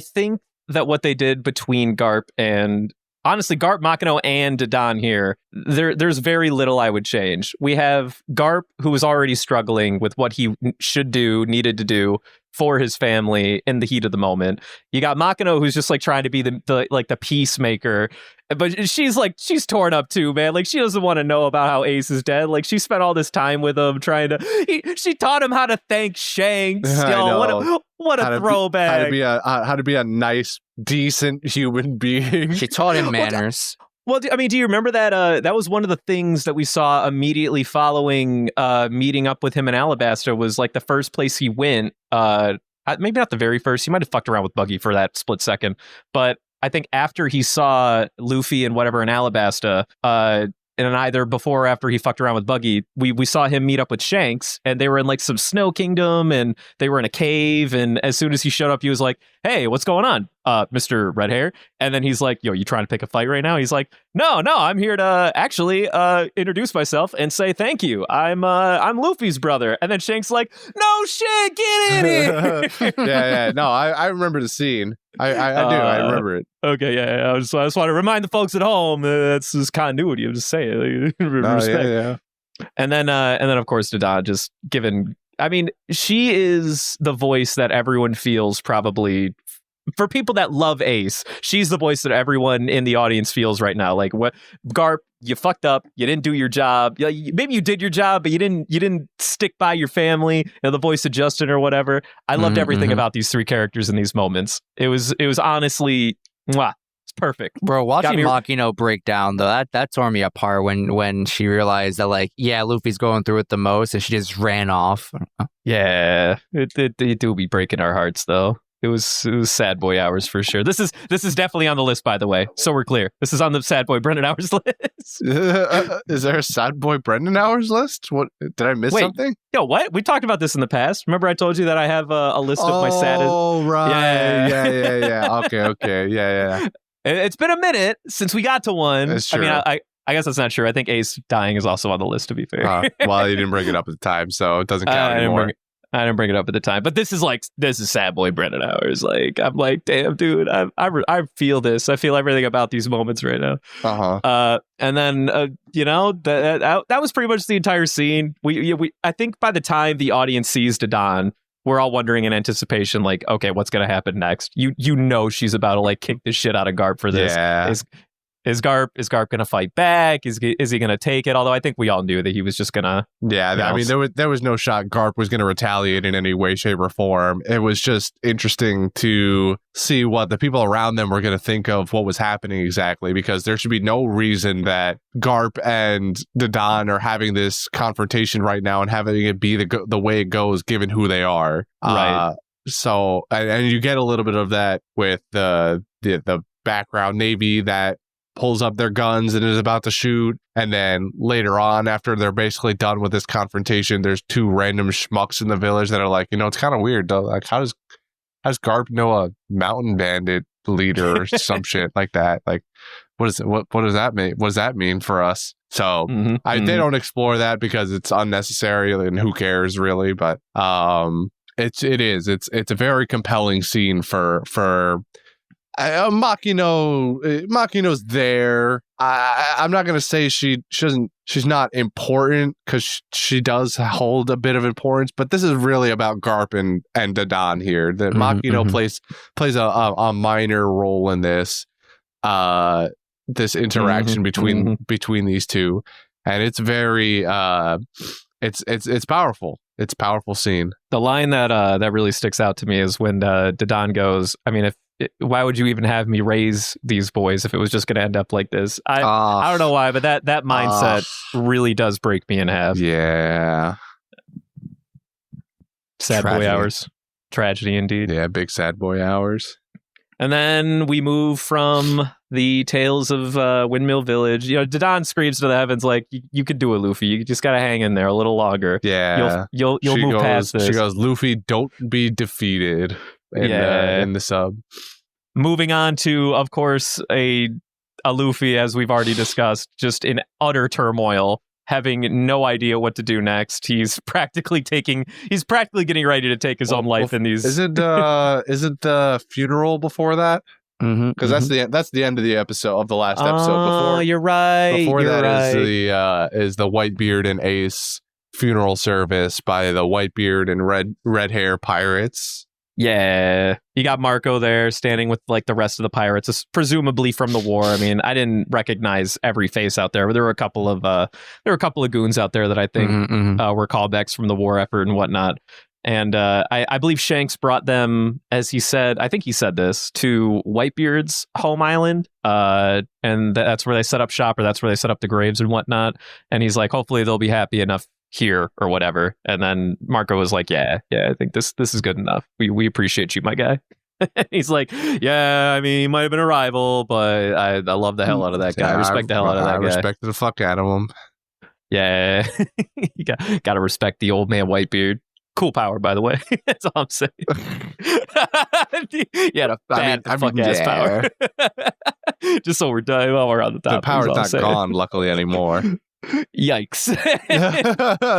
S2: think that what they did between Garp and honestly, Garp, Makino, and Dadan here, there's very little I would change. We have Garp, who was already struggling with what he needed to do for his family in the heat of the moment. You got Makino, who's just like trying to be the peacemaker, but she's torn up too, man. Like, she doesn't want to know about how Ace is dead. Like, she spent all this time with him she taught him how to thank Shanks. Yo, what a throwback.
S1: How to be a nice, decent human being.
S3: She taught him manners.
S2: Well, I mean, do you remember that? That was one of the things that we saw immediately following meeting up with him in Alabasta. Was like the first place he went. Maybe not the very first. He might have fucked around with Buggy for that split second. But I think after he saw Luffy and whatever in Alabasta, and either before or after he fucked around with Buggy, we saw him meet up with Shanks, and they were in like some snow kingdom, and they were in a cave. And as soon as he showed up, he was like, "Hey, what's going on?" Mr. Red Hair. And then he's like, yo, you trying to pick a fight right now? He's like, no, I'm here to actually introduce myself and say thank you. I'm Luffy's brother. And then Shanks like, no shit, get in here.
S1: yeah. No, I remember the scene. I do. I remember it.
S2: Okay, yeah. I just want to remind the folks at home that's this continuity. I'm just saying, respect.
S1: Yeah.
S2: And then of course, Dada just given. I mean, she is the voice that everyone feels probably. For people that love Ace, she's the voice that everyone in the audience feels right now. Like, what, Garp, you fucked up. You didn't do your job. Maybe you did your job, but you didn't stick by your family. The voice of Justin or whatever. I loved everything about these three characters in these moments. It was honestly, mwah, it's perfect.
S3: Bro, watching Makino break down though, that tore me apart when she realized that, like, yeah, Luffy's going through it the most, and she just ran off.
S2: Yeah, it do be breaking our hearts though. It was sad boy hours for sure. This is definitely on the list, by the way. So we're clear. This is on the sad boy Brendan hours list.
S1: Is there a sad boy Brendan hours list? What, did I miss something?
S2: Yo, what? We talked about this in the past. Remember I told you that I have a list of my saddest.
S1: Oh right. Yeah. Okay. Yeah.
S2: It's been a minute since we got to one.
S1: That's true.
S2: I mean, I guess that's not true. I think Ace dying is also on the list, to be fair.
S1: Well, you didn't bring it up at the time, so it doesn't count anymore.
S2: I didn't bring it up at the time, but this is sad boy Brendan hours. Like, I'm like, damn, dude, I feel this. I feel everything about these moments right now. And then that was pretty much the entire scene. I think by the time the audience sees Dadan, we're all wondering in anticipation, like, okay, what's gonna happen next? You know she's about to like kick the shit out of Garp for this.
S1: Yeah.
S2: Is Garp gonna fight back? Is he gonna take it? Although I think we all knew that he was just gonna.
S1: Yeah, I mean there was no shot Garp was gonna retaliate in any way, shape, or form. It was just interesting to see what the people around them were gonna think of what was happening exactly, because there should be no reason that Garp and Dadan are having this confrontation right now and having it be the way it goes, given who they are.
S2: Right.
S1: So and you get a little bit of that with the background Navy that pulls up their guns and is about to shoot, and then later on, after they're basically done with this confrontation, there's two random schmucks in the village that are like, it's kind of weird though. Like, how does Garp know a mountain bandit leader or some shit like that? Like, what does that mean? What does that mean for us? So they don't explore that because it's unnecessary and who cares really. But it's a very compelling scene for. Makino's there. I'm not gonna say she's not important, because she does hold a bit of importance, but this is really about Garp and Dadan here. That Makino plays a minor role in this interaction between these two, and it's very it's powerful. It's a powerful scene.
S2: The line that really sticks out to me is when Dadan goes, I mean, why would you even have me raise these boys if it was just going to end up like this? I don't know why, but that mindset really does break me in half.
S1: Yeah.
S2: Sad boy hours. Tragedy indeed.
S1: Yeah, big sad boy hours.
S2: And then we move from the tales of Windmill Village. Dadan screams to the heavens like, "You could do it, Luffy. You just gotta hang in there a little longer.
S1: Yeah,
S2: you'll move past this."
S1: She goes, "Luffy, don't be defeated." In the sub.
S2: Moving on to, of course, a Luffy, as we've already discussed, just in utter turmoil, having no idea what to do next. He's practically getting ready to take his own life in these.
S1: Isn't the funeral before that? Because that's the end of the episd of the last episode. Before
S2: you're right.
S1: Before that is the Whitebeard and Ace funeral service by the Whitebeard and red hair pirates.
S2: Yeah, you got Marco there standing with like the rest of the pirates, presumably from the war. I mean, I didn't recognize every face out there, but there were a couple of goons out there that I think were callbacks from the war effort and whatnot. And I believe Shanks brought them, as he said, I think he said this, to Whitebeard's home island, and that's where they set up shop, or that's where they set up the graves and whatnot. And he's like, hopefully they'll be happy enough here or whatever. And then Marco was like, yeah, I think this is good enough. We appreciate you, my guy. He's like, yeah, I mean, he might have been a rival, but I love the hell out of that guy. I respect the hell out of that guy.
S1: I respected the fuck out of him.
S2: Yeah. You got to respect the old man Whitebeard. Cool power, by the way. That's all I'm saying. He had a bad fuck-ass power. Just so we're done while we're on the topic.
S1: The power's not gone, luckily, anymore.
S2: Yikes.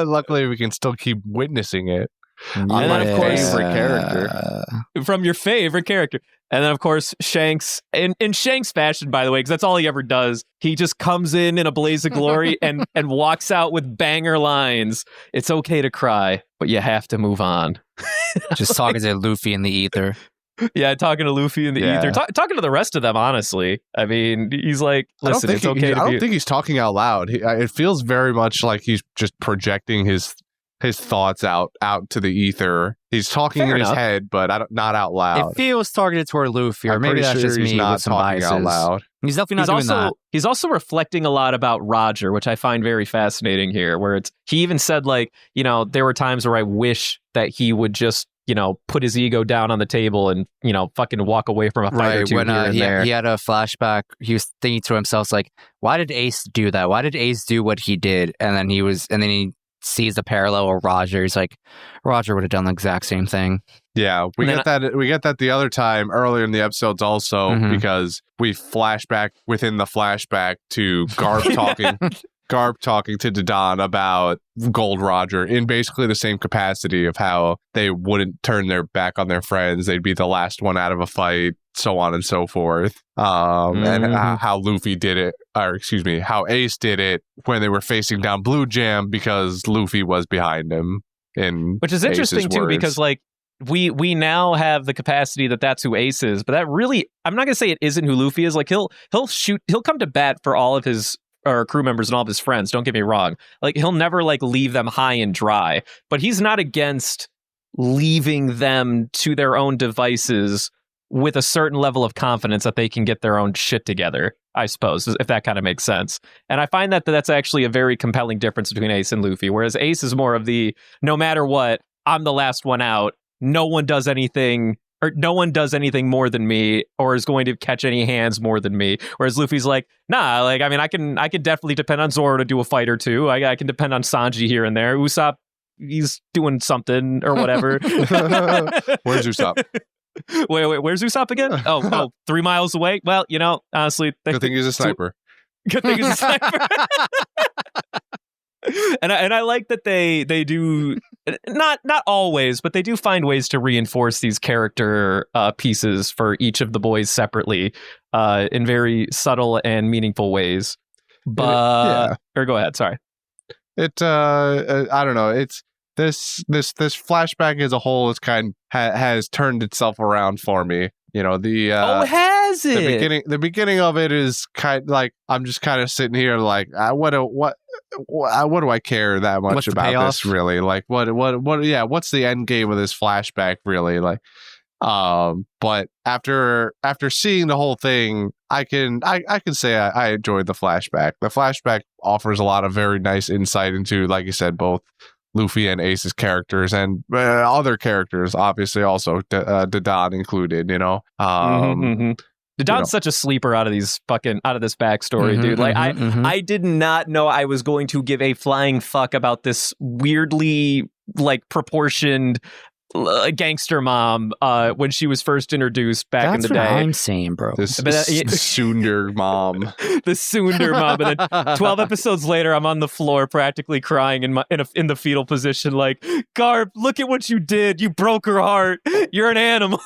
S1: Luckily, we can still keep witnessing it.
S2: And
S1: On my
S2: of course,
S1: favorite character.
S2: From your favorite character. And then, of course, Shanks, in Shanks fashion, by the way, because that's all he ever does. He just comes in a blaze of glory and walks out with banger lines. It's okay to cry, but you have to move on.
S3: Just talking to Luffy in the ether.
S2: Yeah, talking to Luffy in the ether. Talking to the rest of them, honestly. I mean, he's like, listen, it's okay to be...
S1: I don't think he's talking out loud. It feels very much like he's just projecting his thoughts out to the ether. He's talking in his head, but not out loud.
S3: It feels targeted toward Luffy, or maybe that's just me with some biases. Out loud. He's definitely not doing that.
S2: He's also reflecting a lot about Roger, which I find very fascinating here, where he even said, like, you know, there were times where I wish that he would just, you know, put his ego down on the table and, you know, fucking walk away from a fight or two
S3: when,
S2: here and there.
S3: He had a flashback. He was thinking to himself, like, why did Ace do that? Why did Ace do what he did? And then he sees the parallel with Roger. He's like, Roger would have done the exact same thing.
S1: Yeah, we get that the other time earlier in the episodes also, because we flashback within the flashback to Garp talking to Dadan about Gold Roger in basically the same capacity of how they wouldn't turn their back on their friends. They'd be the last one out of a fight, so on and so forth. And how Luffy did it, or excuse me, how Ace did it when they were facing down Blue Jam because Luffy was behind him.
S2: Which is interesting too, because like we now have the capacity that's who Ace is, but that really, I'm not gonna say it isn't who Luffy is. Like he'll come to bat for all of his crew members and all of his friends. Don't get me wrong. Like he'll never like leave them high and dry, but he's not against leaving them to their own devices with a certain level of confidence that they can get their own shit together, I suppose, if that kind of makes sense. And I find that that's actually a very compelling difference between Ace and Luffy, whereas Ace is more of the, no matter what, I'm the last one out. No one does anything more than me, or is going to catch any hands more than me. Whereas Luffy's like, nah, like, I mean, I can definitely depend on Zoro to do a fight or two. I can depend on Sanji here and there. Usopp, he's doing something or whatever.
S1: Where's Usopp?
S2: Wait, where's Usopp again? Oh, 3 miles away? Well, you know, honestly...
S1: Good thing he's a sniper.
S2: Good thing he's a sniper. And I like that they do, not always, but they do find ways to reinforce these character pieces for each of the boys separately in very subtle and meaningful ways. But... Or go ahead, sorry.
S1: I don't know, it's... This flashback as a whole is has turned itself around for me. You know,
S2: has it?
S1: The beginning of it is kind of like, I'm just kind of sitting here like, what do I care that much about this really? Like what's the end game of this flashback really? Like, but after seeing the whole thing, I can say I enjoyed the flashback. The flashback offers a lot of very nice insight into, like you said, both Luffy and Ace's characters and other characters, obviously also Dadan included, you know.
S2: Dadan's such a sleeper out of this backstory, dude. Like I did not know I was going to give a flying fuck about this weirdly like proportioned gangster mom when she was first introduced back in the day.
S3: That's what I'm saying, bro.
S1: This Sunder mom.
S2: The Sunder mom. And then 12 episodes later, I'm on the floor practically crying in the fetal position like, Garp, look at what you did. You broke her heart. You're an animal.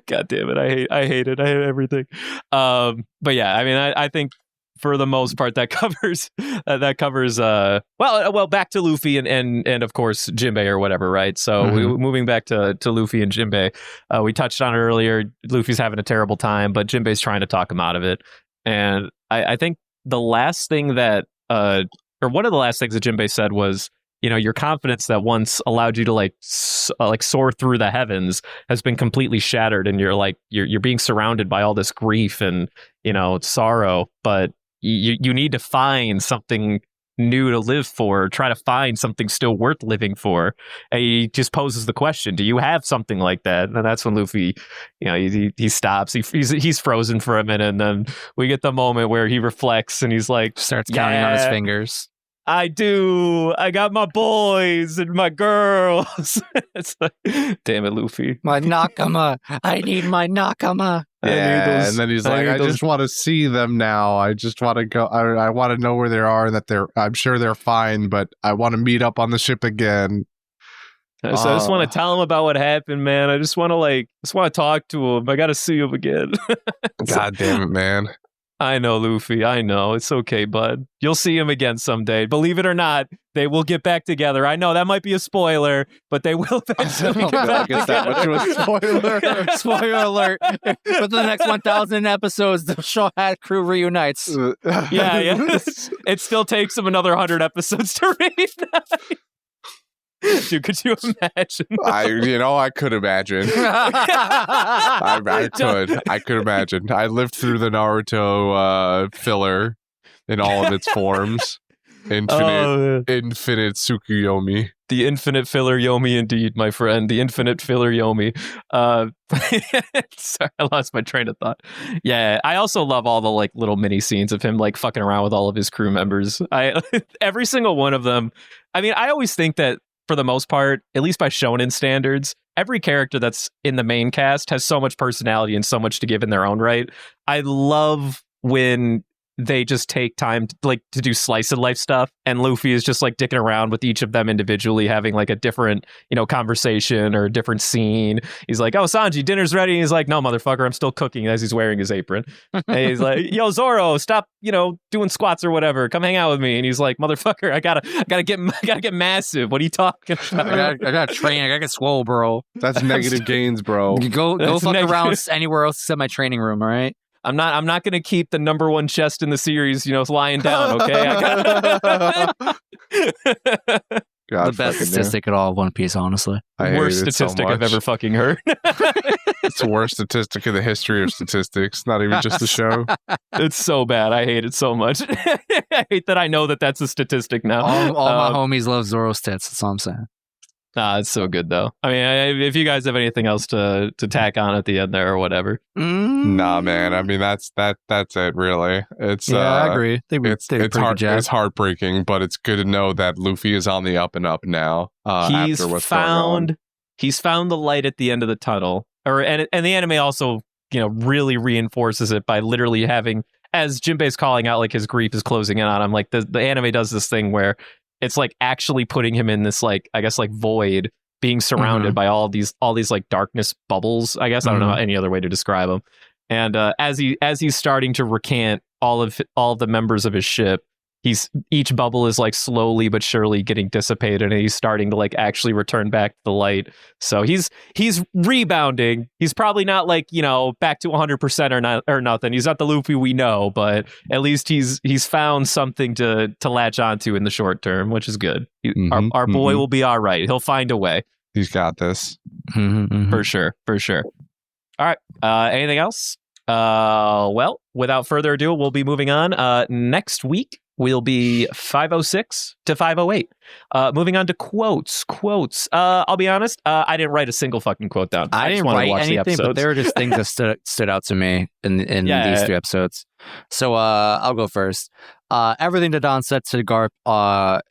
S2: God damn it. I hate it. I hate everything. But yeah, I mean, I think for the most part that covers well back to Luffy and of course Jinbei or whatever, right? So moving back to Luffy and Jinbei, we touched on it earlier. Luffy's having a terrible time, but Jinbei's trying to talk him out of it. And I think the last thing that or one of the last things that Jinbei said was, you know, your confidence that once allowed you to like soar through the heavens has been completely shattered, and you're being surrounded by all this grief and, you know, sorrow, but you need to find something new to live for, try to find something still worth living for. And he just poses the question, do you have something like that? And that's when Luffy, you know, he stops, he's frozen for a minute, and then we get the moment where he reflects and he's like,
S3: starts counting on his fingers.
S2: I do. I got my boys and my girls. It's like, damn it, Luffy.
S3: My Nakama. I need my Nakama.
S1: Yeah, and then he's like, I just want to see them now. I just want to go. I want to know where they are and that I'm sure they're fine, but I want to meet up on the ship again.
S2: So I just want to tell him about what happened, man. I just want to talk to him. I got to see him again.
S1: God damn it, man.
S2: I know, Luffy. I know. It's okay, bud. You'll see him again someday. Believe it or not, they will get back together. I know that might be a spoiler, but they will eventually get back together.
S1: That much of a spoiler.
S3: Spoiler alert. For the next 1,000 episodes, the Shaw Hat crew reunites.
S2: Yeah. It still takes them another 100 episodes to reunite. Dude, could you imagine?
S1: I could imagine. I could imagine. I lived through the Naruto filler in all of its forms. Infinite Tsukuyomi.
S2: The infinite filler Yomi, indeed, my friend. The infinite filler Yomi. Sorry, I lost my train of thought. Yeah, I also love all the like little mini scenes of him like fucking around with all of his crew members. Every single one of them. I mean, I always think that for the most part, at least by shonen standards, every character that's in the main cast has so much personality and so much to give in their own right. I love when they just take time to do slice of life stuff, and Luffy is just like dicking around with each of them individually, having like a different, conversation or a different scene. He's like, "Oh, Sanji, dinner's ready." And he's like, "No, motherfucker, I'm still cooking," as he's wearing his apron. And he's like, "Yo, Zoro, stop, doing squats or whatever. Come hang out with me." And he's like, "Motherfucker, I gotta get massive. What are you talking about?"
S3: I gotta train. I gotta get swole, bro.
S1: That's negative gains, bro.
S3: Go fuck around anywhere else except my training room. All right.
S2: I'm not going to keep the number one chest in the series, lying down, okay?
S3: The best statistic at all of One Piece, honestly.
S2: Worst statistic I've ever fucking heard.
S1: It's the worst statistic in the history of statistics, not even just the show.
S2: It's so bad. I hate it so much. I hate that I know that that's a statistic now.
S3: All my homies love Zoro's tits, that's all I'm saying.
S2: It's so good though. I mean, if you guys have anything else to tack on at the end there or whatever.
S1: Nah, man. I mean, that's it. Really, it's
S3: I agree.
S1: It's heartbreaking, but it's good to know that Luffy is on the up and up now.
S2: He's found the light at the end of the tunnel, and the anime also really reinforces it by literally having, as Jinbei's calling out, like his grief is closing in on him. Like the anime does this thing where it's like actually putting him in this like, I guess, like void, being surrounded by all these like darkness bubbles. I guess I don't know any other way to describe them. And as he's starting to recant all of the members of his ship, each bubble is like slowly but surely getting dissipated, and he's starting to like actually return back to the light. So he's rebounding. He's probably not like back to 100% or nothing. He's not the Luffy we know, but at least he's found something to latch onto in the short term, which is good. Our boy will be all right. He'll find a way.
S1: He's got this
S2: for sure. All right. Anything else? Well, without further ado, we'll be moving on. Next week will be 506 to 508. Moving on to quotes. I'll be honest, I didn't write a single fucking quote down.
S3: I didn't write anything, but there were just things that stood out to me in these 3 episodes. So I'll go first. Everything that Don said to Garp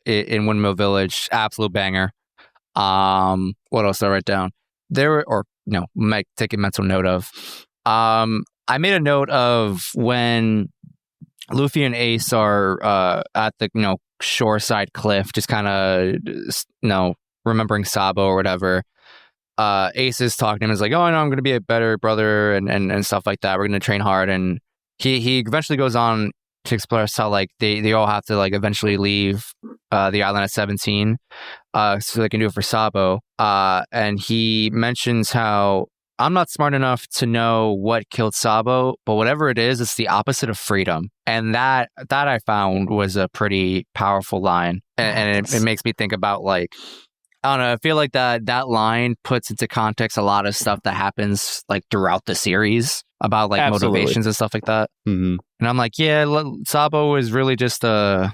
S3: in Windmill Village, absolute banger. What else did I write down? Might take a mental note of. I made a note of when Luffy and Ace are at the shoreside cliff, just kind of remembering Sabo or whatever. Ace is talking to him. He's like, "Oh, no, I'm going to be a better brother and stuff like that. We're going to train hard." And he eventually goes on to explore how like they all have to like eventually leave the island at 17 so they can do it for Sabo. And he mentions how, "I'm not smart enough to know what killed Sabo, but whatever it is, it's the opposite of freedom." And that I found was a pretty powerful line. And it makes me think about like, I don't know, I feel like that line puts into context a lot of stuff that happens like throughout the series about like motivations and stuff like that. And I'm like, yeah, Sabo is really just a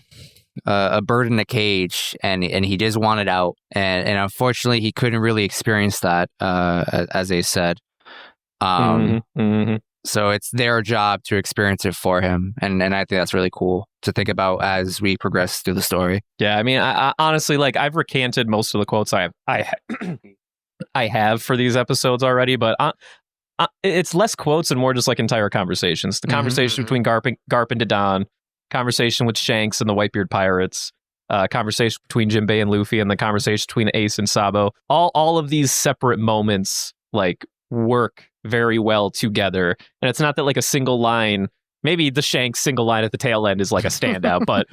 S3: bird in a cage, and he just wanted out, and unfortunately he couldn't really experience that, as they said. So it's their job to experience it for him. And I think that's really cool to think about as we progress through the story.
S2: Yeah, I mean, I honestly, like, I've recanted most of the quotes I have for these episodes already, but it's less quotes and more just like entire conversations. The conversation between Garp and Dodon, conversation with Shanks and the Whitebeard Pirates, conversation between Jinbei and Luffy, and the conversation between Ace and Sabo. All of these separate moments like work very well together. And it's not that like a single line, maybe the Shanks single line at the tail end is like a standout, but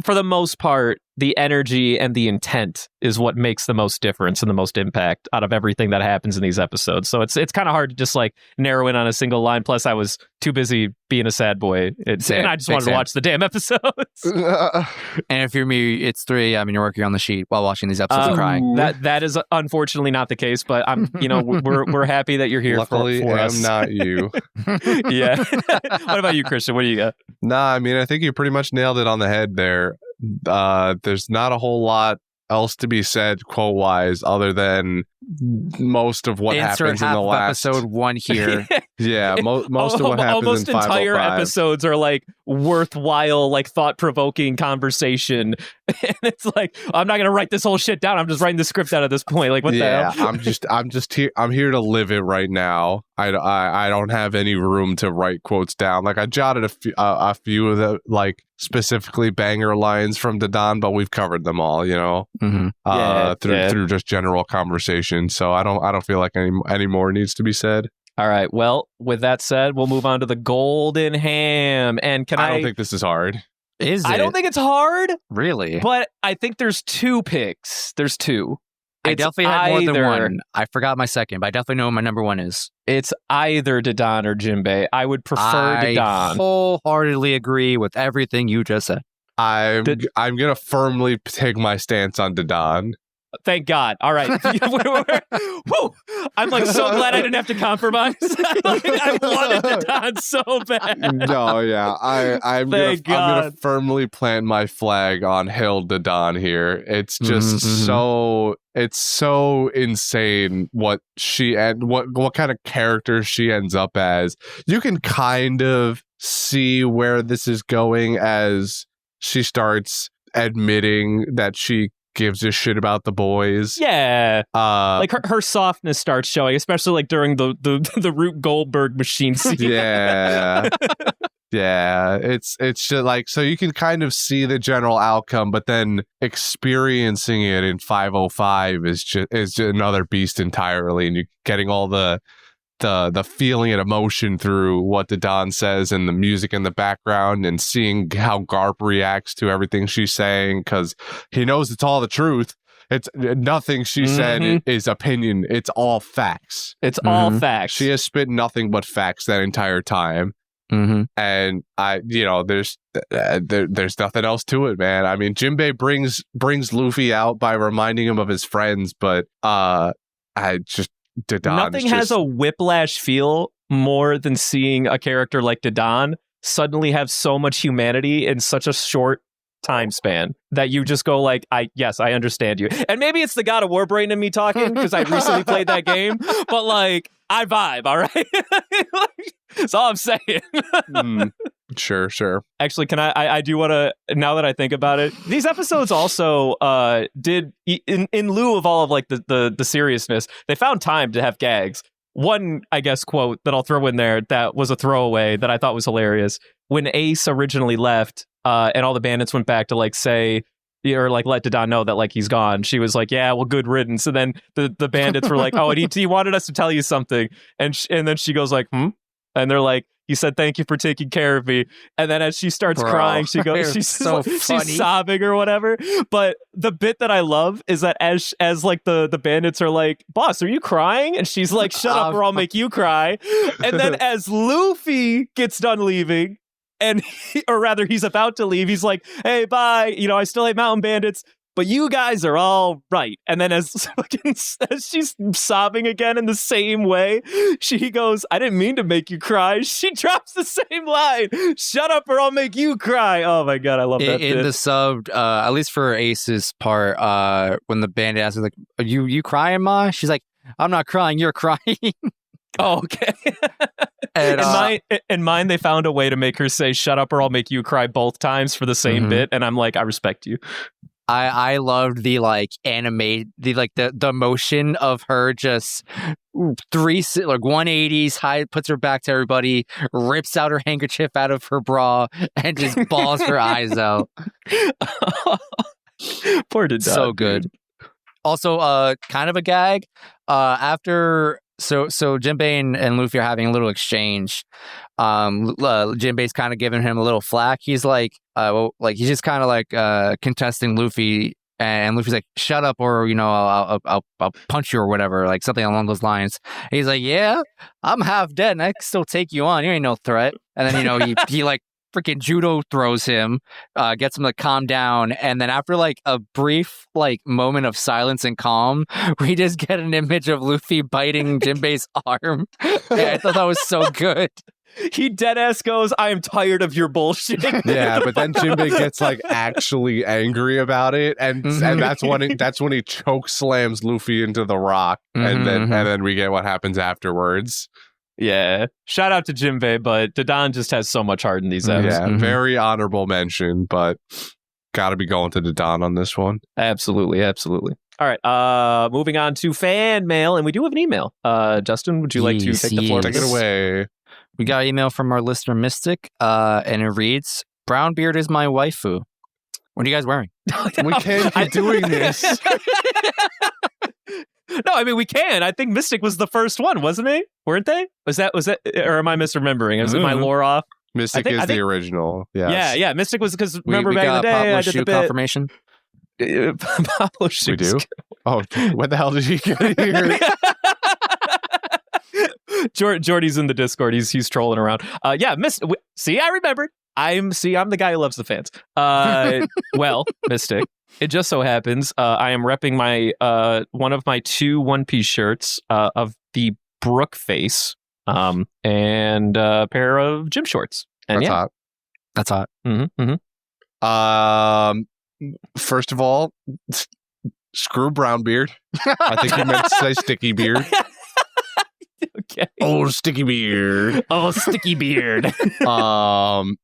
S2: for the most part, the energy and the intent is what makes the most difference and the most impact out of everything that happens in these episodes. So it's kind of hard to just like narrow in on a single line. Plus, I was too busy being a sad boy, and I just wanted to watch the damn episodes.
S3: And if you're me, it's 3 a.m. and you're working on the sheet while watching these episodes and crying.
S2: That is unfortunately not the case, but I'm we're happy that you're here.
S1: Luckily,
S2: for us.
S1: I'm not you.
S2: Yeah. What about you, Christian? What do you got?
S1: Nah, I mean, I think you pretty much nailed it on the head there. There's not a whole lot else to be said quote wise other than most of what happens in the last
S3: episode 1 here.
S1: Yeah, most of what happens
S2: almost
S1: in 505.
S2: entire episodes are like worthwhile, like thought-provoking conversation. And it's like, I'm not gonna write this whole shit down. I'm just writing the script out at this point. Like, what the hell?
S1: I'm just here. I'm here to live it right now. I don't have any room to write quotes down. Like, I jotted a few of the like specifically banger lines from Dodon, but we've covered them all, you know, through just general conversation. So I don't feel like any more needs to be said.
S2: All right. Well, with that said, we'll move on to the golden ham. And I
S1: don't think this is hard.
S3: Is it?
S2: I don't think it's hard.
S3: Really?
S2: But I think there's 2 picks. There's 2.
S3: I definitely had more than one. I forgot my second, but I definitely know what my number 1 is.
S2: It's either Dodon or Jinbei. I would prefer Dodon.
S3: I wholeheartely agree with everything you just said.
S1: I'm gonna firmly take my stance on Dodon.
S2: Thank God. All right. Whew. I'm like so glad I didn't have to compromise. I wanted Dodon so bad.
S1: No, yeah. I'm gonna firmly plant my flag on Hill Dodon here. It's just it's so insane what she and what kind of character she ends up as. You can kind of see where this is going as she starts admitting that she gives a shit about the boys.
S2: Yeah. Like her softness starts showing, especially like during the Rube Goldberg machine scene.
S1: Yeah. Yeah. It's just like, so you can kind of see the general outcome, but then experiencing it in 505 is just another beast entirely, and you're getting all the feeling and emotion through what Dodon says and the music in the background, and seeing how Garp reacts to everything she's saying, because he knows it's all the truth. It's nothing she said is opinion. It's all facts.
S2: It's all facts.
S1: She has spit nothing but facts that entire time. And there's nothing else to it, man. I mean, Jinbei brings Luffy out by reminding him of his friends, but Dodon
S2: nothing has a whiplash feel more than seeing a character like Dodon suddenly have so much humanity in such a short time span that you just go like, I understand you. And maybe it's the God of War brain in me talking because I recently played that game, but like, I vibe, all right? That's all I'm saying.
S1: Sure.
S2: Actually, can I do want to, now that I think about it, these episodes also did, in lieu of all of like the seriousness, they found time to have gags. One, I guess, quote that I'll throw in there that was a throwaway that I thought was hilarious. When Ace originally left and all the bandits went back to like say, or like let Dodon know that like he's gone, she was like, yeah, well, good riddance. And then the bandits were like, oh, and he wanted us to tell you something. And then she goes like, And they're like, you said thank you for taking care of me. And then as she starts crying, she goes, she's sobbing or whatever. But the bit that I love is that as like the bandits are like, boss, are you crying? And she's like, shut up or I'll make you cry. And then as Luffy gets done leaving, and he's about to leave, he's like, hey, bye. I still hate mountain bandits, but you guys are all right. And then as she's sobbing again in the same way, she goes, I didn't mean to make you cry. She drops the same line. Shut up or I'll make you cry. Oh my God, I love that.
S3: In the sub, at least for Ace's part, when the bandit asks, like, are you crying, Ma? She's like, I'm not crying, you're crying.
S2: Oh, okay.
S3: And,
S2: in mine, they found a way to make her say "shut up" or I'll make you cry both times for the same bit, and I'm like, I respect you.
S3: I loved the the motion of her just 180s high, puts her back to everybody, rips out her handkerchief out of her bra, and just bawls her eyes out.
S2: Poor Dodon.
S3: So good. Also, kind of a gag. After so Jinbei and Luffy are having a little exchange. Jinbei's kind of giving him a little flack. He's like, he's just kind of contesting Luffy, and Luffy's like, "Shut up, or I'll punch you or whatever," like something along those lines. And he's like, "Yeah, I'm half dead, and I can still take you on. You ain't no threat." And then he like freaking judo throws him, gets him to calm down, and then after like a brief moment of silence and calm, we just get an image of Luffy biting Jinbei's arm. Yeah, I thought that was so good.
S2: He deadass goes, "I am tired of your bullshit."
S1: Yeah, but then Jinbei gets like actually angry about it, and that's when he choke slams Luffy into the rock, and then we get what happens afterwards.
S2: Yeah, shout out to Jinbei, but Dodon just has so much heart in these episodes.
S1: Yeah, very honorable mention, but gotta be going to Dodon on this one.
S2: Absolutely. All right, moving on to fan mail, and we do have an email. Justin, would you like to take the floor?
S1: Take it away.
S3: We got an email from our listener Mystic, and it reads, "Brownbeard is my waifu. What are you guys wearing?"
S1: We can't keep doing this.
S2: No, I mean we can. I think Mystic was the first one, wasn't they? Weren't they? Was that? Or am I misremembering? Is my lore off?
S1: Mystic is the original. Yes.
S2: Yeah. Mystic was because remember back in the day,
S3: Pablo
S2: I did
S3: shoe
S2: the bit.
S3: confirmation.
S2: Pablo shoes.
S1: We do. Oh, what the hell did he get here?
S2: Jordy's in the Discord. He's trolling around. See, I remembered. I'm the guy who loves the fans. Well, Mystic. It just so happens I am repping my one of my 2 One Piece shirts of the Brook face and a pair of gym shorts. And
S1: That's hot.
S3: That's hot.
S1: First of all, screw Brownbeard. I think you meant to say Sticky Beard.
S2: Okay.
S1: Oh, Sticky Beard.
S2: Oh, Sticky Beard.
S1: I'm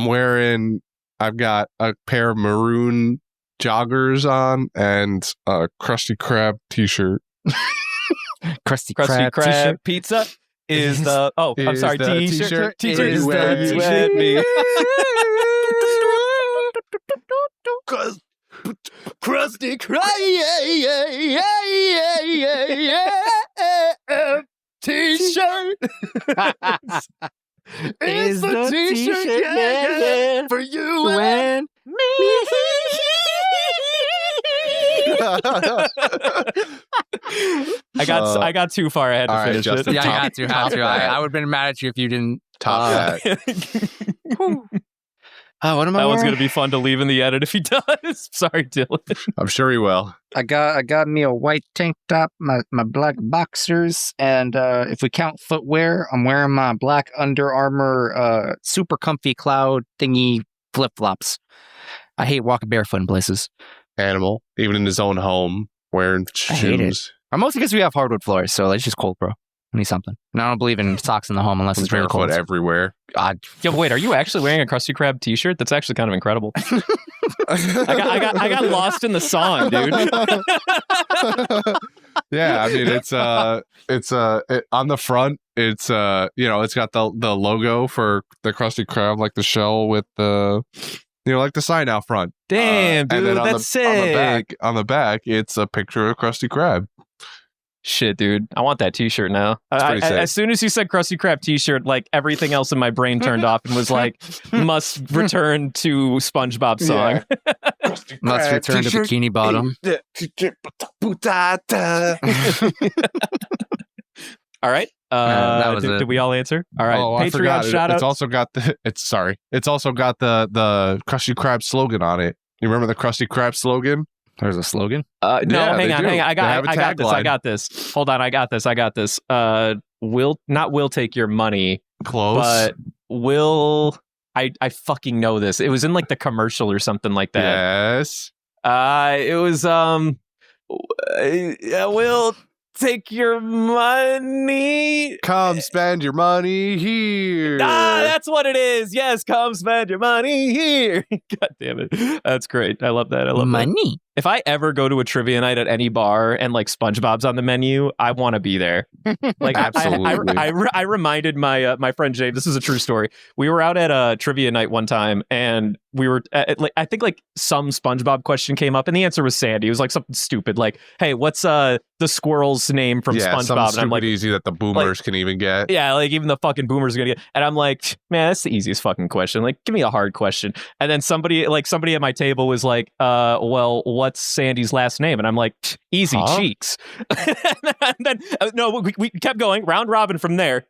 S1: wearing. I've got a pair of maroon joggers on and a Krusty Krab t-shirt.
S3: Krusty
S2: Krab
S3: t-shirt.
S2: pizza is the. Oh, I'm sorry. T-shirt. T-shirt is the you at me.
S3: Krusty Krab t-shirt is the t-shirt for you and me.
S2: I got too far ahead to finish
S1: Justin,
S2: it.
S3: Yeah, I had to. I would have been mad at you if you didn't
S1: top that.
S3: What am I
S2: That one's
S3: wearing?
S2: gonna be fun to leave in the edit if he does. Sorry, Dylan.
S1: I'm sure he will.
S3: I got me a white tank top, my black boxers, and if we count footwear, I'm wearing my black Under Armour super comfy cloud thingy flip-flops. I hate walking barefoot in places.
S1: Animal, even in his own home, wearing shoes.
S3: I hate it. Or mostly because we have hardwood floors, so it's just cold, bro. I need something. And I don't believe in socks in the home unless it's really
S1: barefoot
S3: cold.
S1: everywhere.
S3: God.
S2: Yo, wait, are you actually wearing a Krusty Krab t-shirt? That's actually kind of incredible. I got lost in the song, dude.
S1: Yeah, I mean it's on the front. It's it's got the logo for the Krusty Krab, like the shell with the like the sign out front.
S2: Damn, dude,
S1: and then
S2: that's sick.
S1: On the back, it's a picture of Krusty Krab.
S2: Shit, dude. I want that t-shirt now. As soon as you said Krusty Krab t-shirt, like everything else in my brain turned off and was like, must return to SpongeBob song.
S1: Yeah.
S3: Must return to Bikini Bottom.
S2: All right.
S3: That was
S2: did we all answer? All right.
S1: Oh,
S2: Patreon shout out.
S1: It's also got the Krusty Krab slogan on it. You remember the Krusty Krab slogan?
S3: There's a slogan?
S2: No,
S1: Yeah,
S2: hang on. I got
S1: tagline.
S2: this. Hold on, I got this. We'll take your money.
S1: Close.
S2: But I fucking know this. It was in like the commercial or something like that.
S1: Yes.
S2: It was take your money.
S1: Come spend your money here.
S2: That's what it is. Yes, come spend your money here. God damn it. That's great. I love that. I love
S3: money.
S2: That. If I ever go to a trivia night at any bar and like SpongeBob's on the menu, I want to be there. Like
S1: absolutely.
S2: I reminded my my friend James. This is a true story. We were out at a trivia night one time, and we were I think like some SpongeBob question came up, and the answer was Sandy. It was like something stupid, like, "Hey, what's the squirrel's name from SpongeBob?"
S1: Something
S2: and I'm like,
S1: easy that the boomers can even get.
S2: Yeah, like even the fucking boomers are gonna get. And I'm like, man, that's the easiest fucking question. Like, give me a hard question. And then somebody at my table was like, well, what's Sandy's last name? And I'm like, easy, Cheeks. And then no, we kept going round robin from there.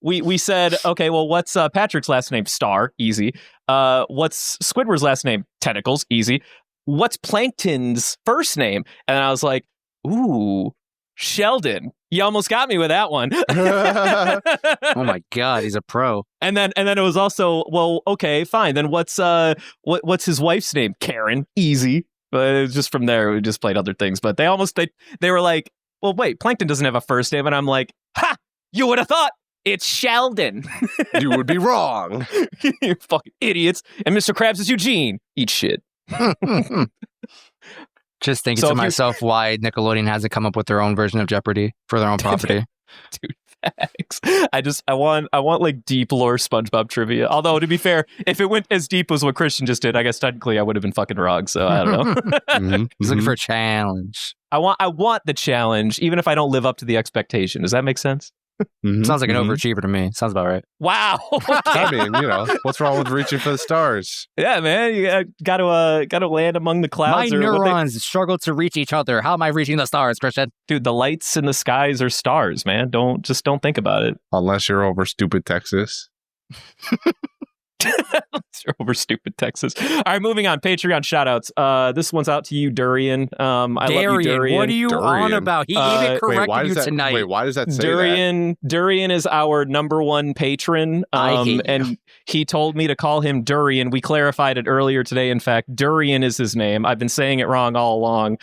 S2: We said, okay, well, what's Patrick's last name? Star, easy. What's Squidward's last name? Tentacles, easy. What's Plankton's first name? And I was like, ooh, Sheldon. You almost got me with that one.
S3: Oh my God, he's a pro.
S2: And then it was also, well, okay, fine. Then what's his wife's name? Karen, easy. But it was just from there, we just played other things. But they were like, well, wait, Plankton doesn't have a first name. And I'm like, ha, you would have thought it's Sheldon.
S1: You would be wrong.
S2: You fucking idiots. And Mr. Krabs is Eugene. Eat shit.
S3: Just thinking to myself why Nickelodeon hasn't come up with their own version of Jeopardy for their own property.
S2: Dude, thanks. I want like deep lore SpongeBob trivia. Although to be fair, if it went as deep as what Christian just did, I guess technically I would have been fucking wrong. So I don't know.
S3: He's looking for a challenge.
S2: I want the challenge, even if I don't live up to the expectation. Does that make sense?
S3: Sounds like an overachiever to me. Sounds about right.
S2: Wow.
S1: I mean, what's wrong with reaching for the stars?
S2: Yeah, man, you got to land among the clouds.
S3: My neurons struggle to reach each other. How am I reaching the stars, Christian?
S2: Dude, the lights in the skies are stars, man. Don't think about it.
S1: Unless you're over stupid Texas.
S2: Over stupid Texas. All right, moving on. Patreon shoutouts. This one's out to you, Durian. I love you, Durian.
S3: What are you on about? He even corrected you tonight.
S1: Wait, why does that say
S2: that? Durian is our number one patron. And he told me to call him Durian. We clarified it earlier today. In fact, Durian is his name. I've been saying it wrong all along.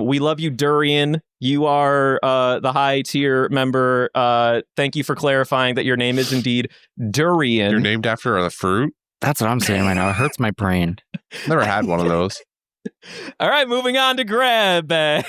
S2: We love you, Durian. You are the high tier member. Thank you for clarifying that your name is indeed Durian.
S1: You're named after a fruit?
S3: That's what I'm saying right now. It hurts my brain.
S1: Never had one of those.
S2: All right, moving on to grab bag.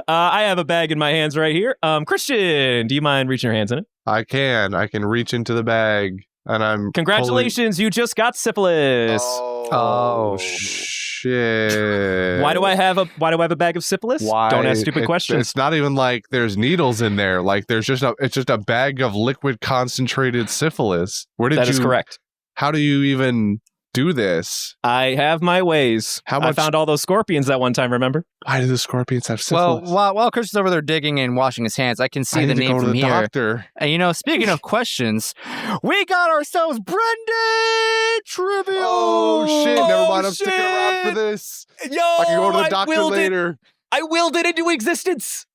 S2: I have a bag in my hands right here. Christian, do you mind reaching your hands in it?
S1: I can reach into the bag, and I'm
S2: Congratulations, you just got syphilis.
S1: Oh shit.
S2: Why do I have a bag of syphilis?
S1: Why?
S2: Don't ask stupid questions.
S1: It's not even like there's needles in there. Like it's just a bag of liquid concentrated syphilis.
S2: That is correct.
S1: How do you even do this?
S2: I have my ways. I found all those scorpions that one time, remember?
S1: Why do the scorpions have syphilis?
S3: Well, while Christian's over there digging and washing his hands, I can see the name from here.
S1: Doctor.
S3: And speaking of questions, we got ourselves Brendan Trivia.
S1: Oh shit! Never mind. I'm sticking around for this.
S2: Yo,
S1: I can go to the doctor later.
S2: I willed it into existence.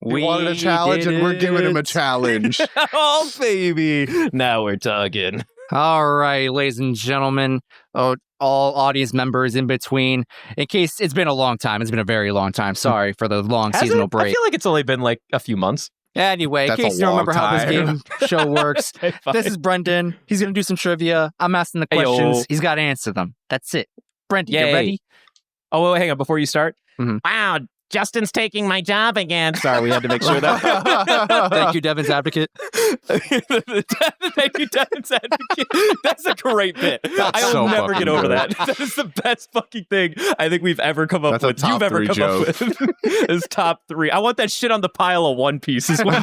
S1: We wanted a challenge, and we're giving him a challenge.
S2: Oh baby, now we're talking.
S3: All right, ladies and gentlemen, all audience members in between. In case it's been a long time, it's been a very long time. Sorry for the long seasonal break.
S2: I feel like it's only been like a few months.
S3: Anyway, in case you don't remember how this game show works, this is Brendan. He's going to do some trivia. I'm asking the questions. He's got to answer them. That's it. Brendan, you ready?
S2: Oh, wait, hang on. Before you start.
S3: Mm-hmm.
S2: Wow, Justin's taking my job again. Sorry, we had to make sure that.
S3: Thank you, Devin's advocate.
S2: Thank you, Devin's advocate. That's a great bit. I will never get over that. That is the best fucking thing I think we've ever come up with. You've ever come up with. Is top 3. I want that shit on the pile of One Piece as well.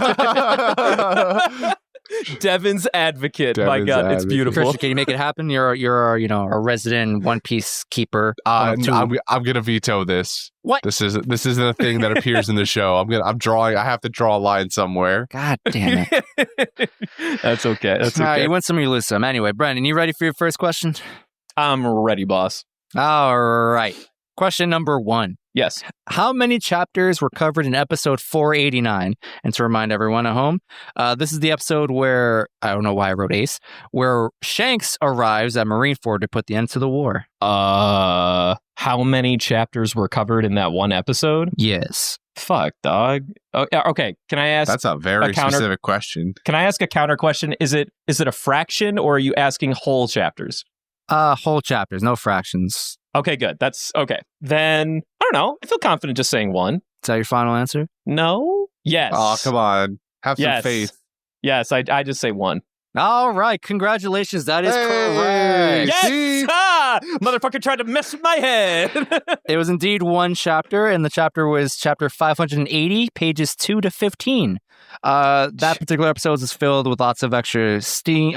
S2: Devin's advocate. My God, it's beautiful.
S3: Christian, can you make it happen? You're a resident One Piece keeper.
S1: I'm gonna veto this.
S3: What?
S1: This isn't a thing that appears in the show. I have to draw a line somewhere.
S3: God damn
S2: it. That's okay. That's okay.
S3: All right, you win some, you lose some. Anyway, Brendan, you ready for your first question?
S2: I'm ready, boss.
S3: All right. Question number 1.
S2: Yes.
S3: How many chapters were covered in episode 489? And to remind everyone at home, this is the episode where, I don't know why I wrote Ace, where Shanks arrives at Marineford to put the end to the war.
S2: How many chapters were covered in that one episode?
S3: Yes.
S2: Fuck, dog. Oh, yeah, okay. Can I ask?
S1: That's a very specific question.
S2: Can I ask a counter question? Is it a fraction, or are you asking whole chapters?
S3: Whole chapters, no fractions.
S2: Okay, good. That's okay. Then I don't know. I feel confident just saying 1.
S3: Is that your final answer?
S2: No. Yes.
S1: Oh, come on. Have some faith.
S2: Yes, I just say 1.
S3: All right, congratulations. That is correct.
S2: Yes! Motherfucker tried to mess with my head.
S3: It was indeed 1 chapter, and the chapter was chapter 580, pages 2 to 15. That particular episode is filled with lots of extra scenes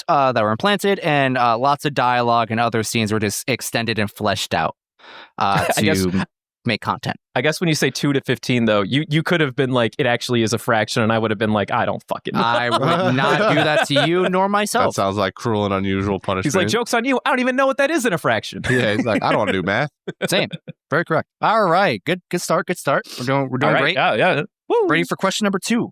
S3: that were implanted, and lots of dialogue, and other scenes were just extended and fleshed out to make content.
S2: I guess when you say 2 to 15, though, you could have been like, it actually is a fraction, and I would have been like, I don't fucking know.
S3: I would not do that to you nor myself.
S1: That sounds like cruel and unusual punishment.
S2: He's like, joke's on you. I don't even know what that is in a fraction.
S1: Yeah, he's like, I don't want to do math.
S3: Same. Very correct. All right. Good start. We're doing great.
S2: Yeah.
S3: Woo. Ready for question number 2.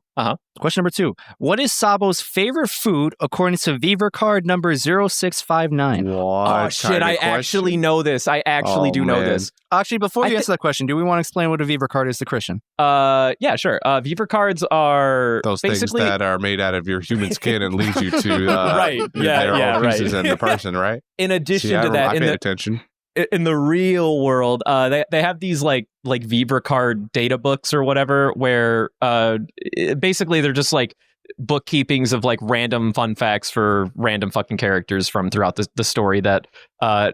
S3: Question number 2. What is Sabo's favorite food according to Viver card number 0659?
S2: Oh, shit. I actually know this. I actually do know this.
S3: Actually, before you answer that question, do we want to explain what a Viver card is to Christian?
S2: Yeah, sure. Viver cards are
S1: those
S2: basically
S1: things that are made out of your human skin and lead you to
S2: right. Yeah,
S1: pieces in the person, right?
S2: In addition to that,
S1: I pay attention.
S2: In the real world, they have these like Viver card data books or whatever, where basically they're just like bookkeepings of like random fun facts for random fucking characters from throughout the story that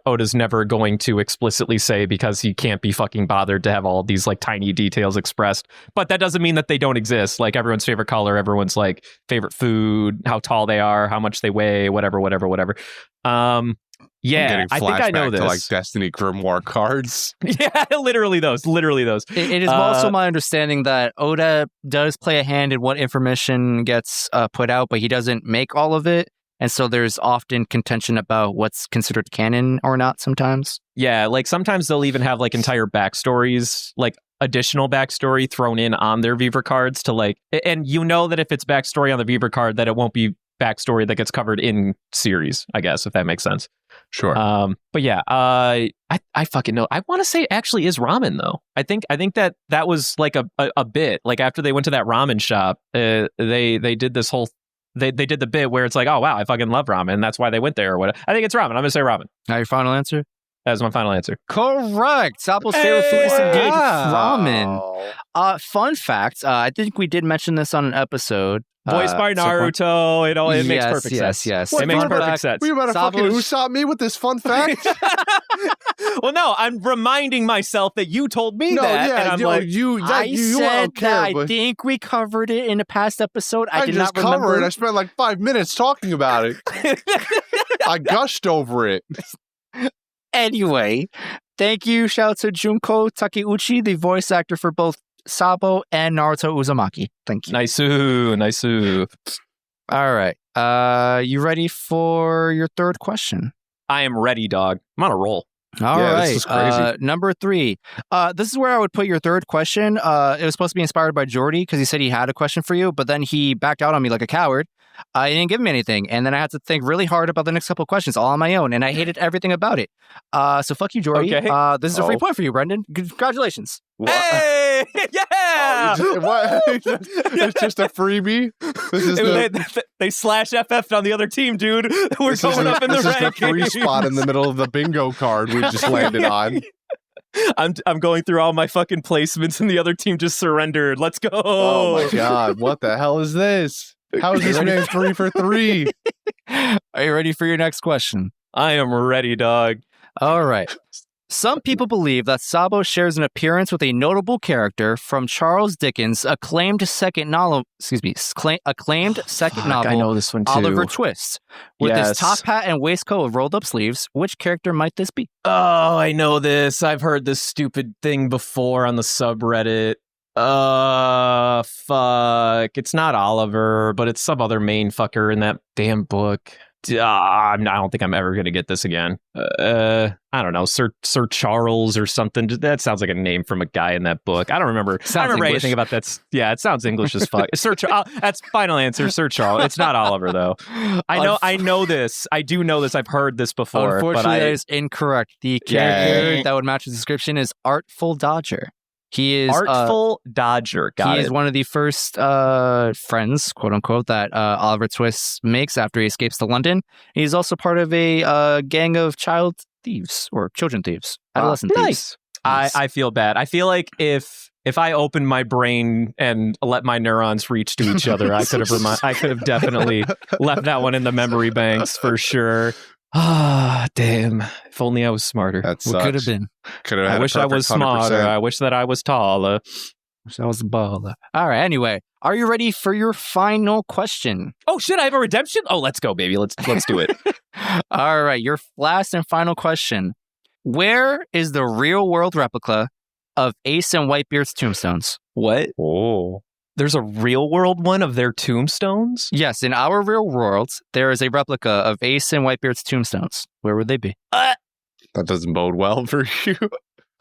S2: Oda's never going to explicitly say because he can't be fucking bothered to have all these like tiny details expressed. But that doesn't mean that they don't exist. Like everyone's favorite color, everyone's like favorite food, how tall they are, how much they weigh, whatever. Yeah, I think I know this.
S1: To like Destiny Grimoire cards.
S2: Yeah, literally those.
S3: It is also my understanding that Oda does play a hand in what information gets put out, but he doesn't make all of it. And so there's often contention about what's considered canon or not sometimes.
S2: Yeah, like sometimes they'll even have like entire backstories, like additional backstory thrown in on their Viver cards to like, and you know that if it's backstory on the Viver card, that it won't be backstory that gets covered in series, I guess, if that makes sense.
S1: Sure.
S2: But yeah, I fucking know. I want to say it actually is ramen though. I think that was like a bit. Like after they went to that ramen shop, they did this whole they did the bit where it's like, oh wow, I fucking love ramen. That's why they went there or whatever. I think it's ramen. I'm gonna say ramen.
S3: Now your final answer?
S2: That is my final answer.
S3: Correct. Sabo's favorite food is indeed ramen. Fun fact, I think we did mention this on an episode.
S2: Voiced by Naruto. It makes perfect sense.
S3: Yes.
S2: It makes perfect sense.
S1: Were you about to fucking Usopp me with this fun fact?
S2: Well, no, I'm reminding myself that you told me that.
S1: Yeah,
S2: and I'm
S3: I said that I think we covered it in a past episode. I did not remember
S1: it. I spent like 5 minutes talking about it. I gushed over it.
S3: Anyway, thank you. Shout out to Junko Takeuchi, the voice actor for both Sabo and Naruto Uzumaki. Thank you.
S2: Nice.
S3: All right. You ready for your third question?
S2: I am ready, dog. I'm on a roll.
S3: All right.
S1: This is crazy.
S3: Number 3. This is where I would put your third question. It was supposed to be inspired by Jordy because he said he had a question for you, but then he backed out on me like a coward. He didn't give me anything, and then I had to think really hard about the next couple of questions all on my own, and I hated everything about it. So fuck you, Jordy. Okay. This is a free point for you, Brendan. Congratulations.
S2: What? Hey! Yeah!
S1: It's just a freebie?
S2: They slash FF on the other team, dude. We're going up in the rankings.
S1: This is the free spot in the middle of the bingo card we just landed on.
S2: I'm going through all my fucking placements, and the other team just surrendered. Let's go.
S1: Oh my god, what the hell is this? How is this man 3 for 3?
S3: Are you ready for your next question?
S2: I am ready, dog.
S3: All right. Some people believe that Sabo shares an appearance with a notable character from Charles Dickens' acclaimed second novel.
S2: I know this one too.
S3: Oliver Twist. With his top hat and waistcoat with rolled up sleeves, which character might this be?
S2: Oh, I know this. I've heard this stupid thing before on the subreddit. Fuck. It's not Oliver, but it's some other main fucker in that damn book. I don't think I'm ever going to get this again. I don't know, Sir Charles or something. That sounds like a name from a guy in that book. I don't remember. I don't remember anything about that. Yeah, it sounds English as fuck. That's final answer, Sir Charles. It's not Oliver, though. I know this. I do know this. I've heard this before.
S3: Unfortunately, that is incorrect. The character that would match the description is Artful Dodger. He is
S2: Artful Dodger. Got
S3: he
S2: it.
S3: is one of the first friends, quote unquote, that Oliver Twist makes after he escapes to London. He's also part of a gang of child thieves or children thieves, adolescent thieves.
S2: Nice. I feel bad. I feel like if I opened my brain and let my neurons reach to each other, I could have definitely left that one in the memory banks for sure. Ah, damn. If only I was smarter.
S1: That
S3: What could have been?
S2: I wish I was smarter.
S1: 100%.
S2: I wish that I was taller.
S3: Wish I was a baller. All right. Anyway, are you ready for your final question?
S2: Oh shit! I have a redemption. Oh, let's go, baby. Let's do it.
S3: All right. Your last and final question. Where is the real world replica of Ace and Whitebeard's tombstones?
S2: What?
S1: Oh.
S2: There's a real world one of their tombstones?
S3: Yes, in our real world, there is a replica of Ace and Whitebeard's tombstones. Where would they be?
S1: That doesn't bode well for you.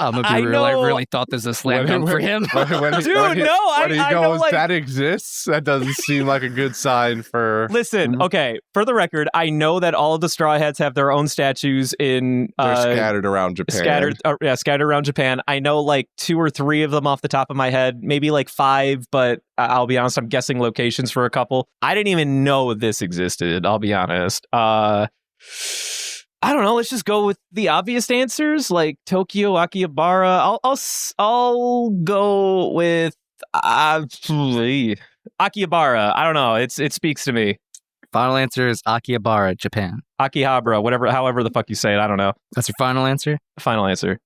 S3: I'm gonna be real. I really thought this was a slam dunk for him.
S2: Dude, I know, like,
S1: that exists, that doesn't seem like a good sign for...
S2: Listen, okay, for the record, I know that all of the Straw Hats have their own statues in...
S1: They're scattered around Japan.
S2: Scattered around Japan. I know like 2 or 3 of them off the top of my head, maybe like 5, but I'll be honest, I'm guessing locations for a couple. I didn't even know this existed, I'll be honest. I don't know. Let's just go with the obvious answers, like Tokyo, Akihabara. I'll go with Akihabara. I don't know. It speaks to me.
S3: Final answer is Akihabara, Japan.
S2: Akihabara, however the fuck you say it. I don't know.
S3: That's your final answer?
S2: Final answer.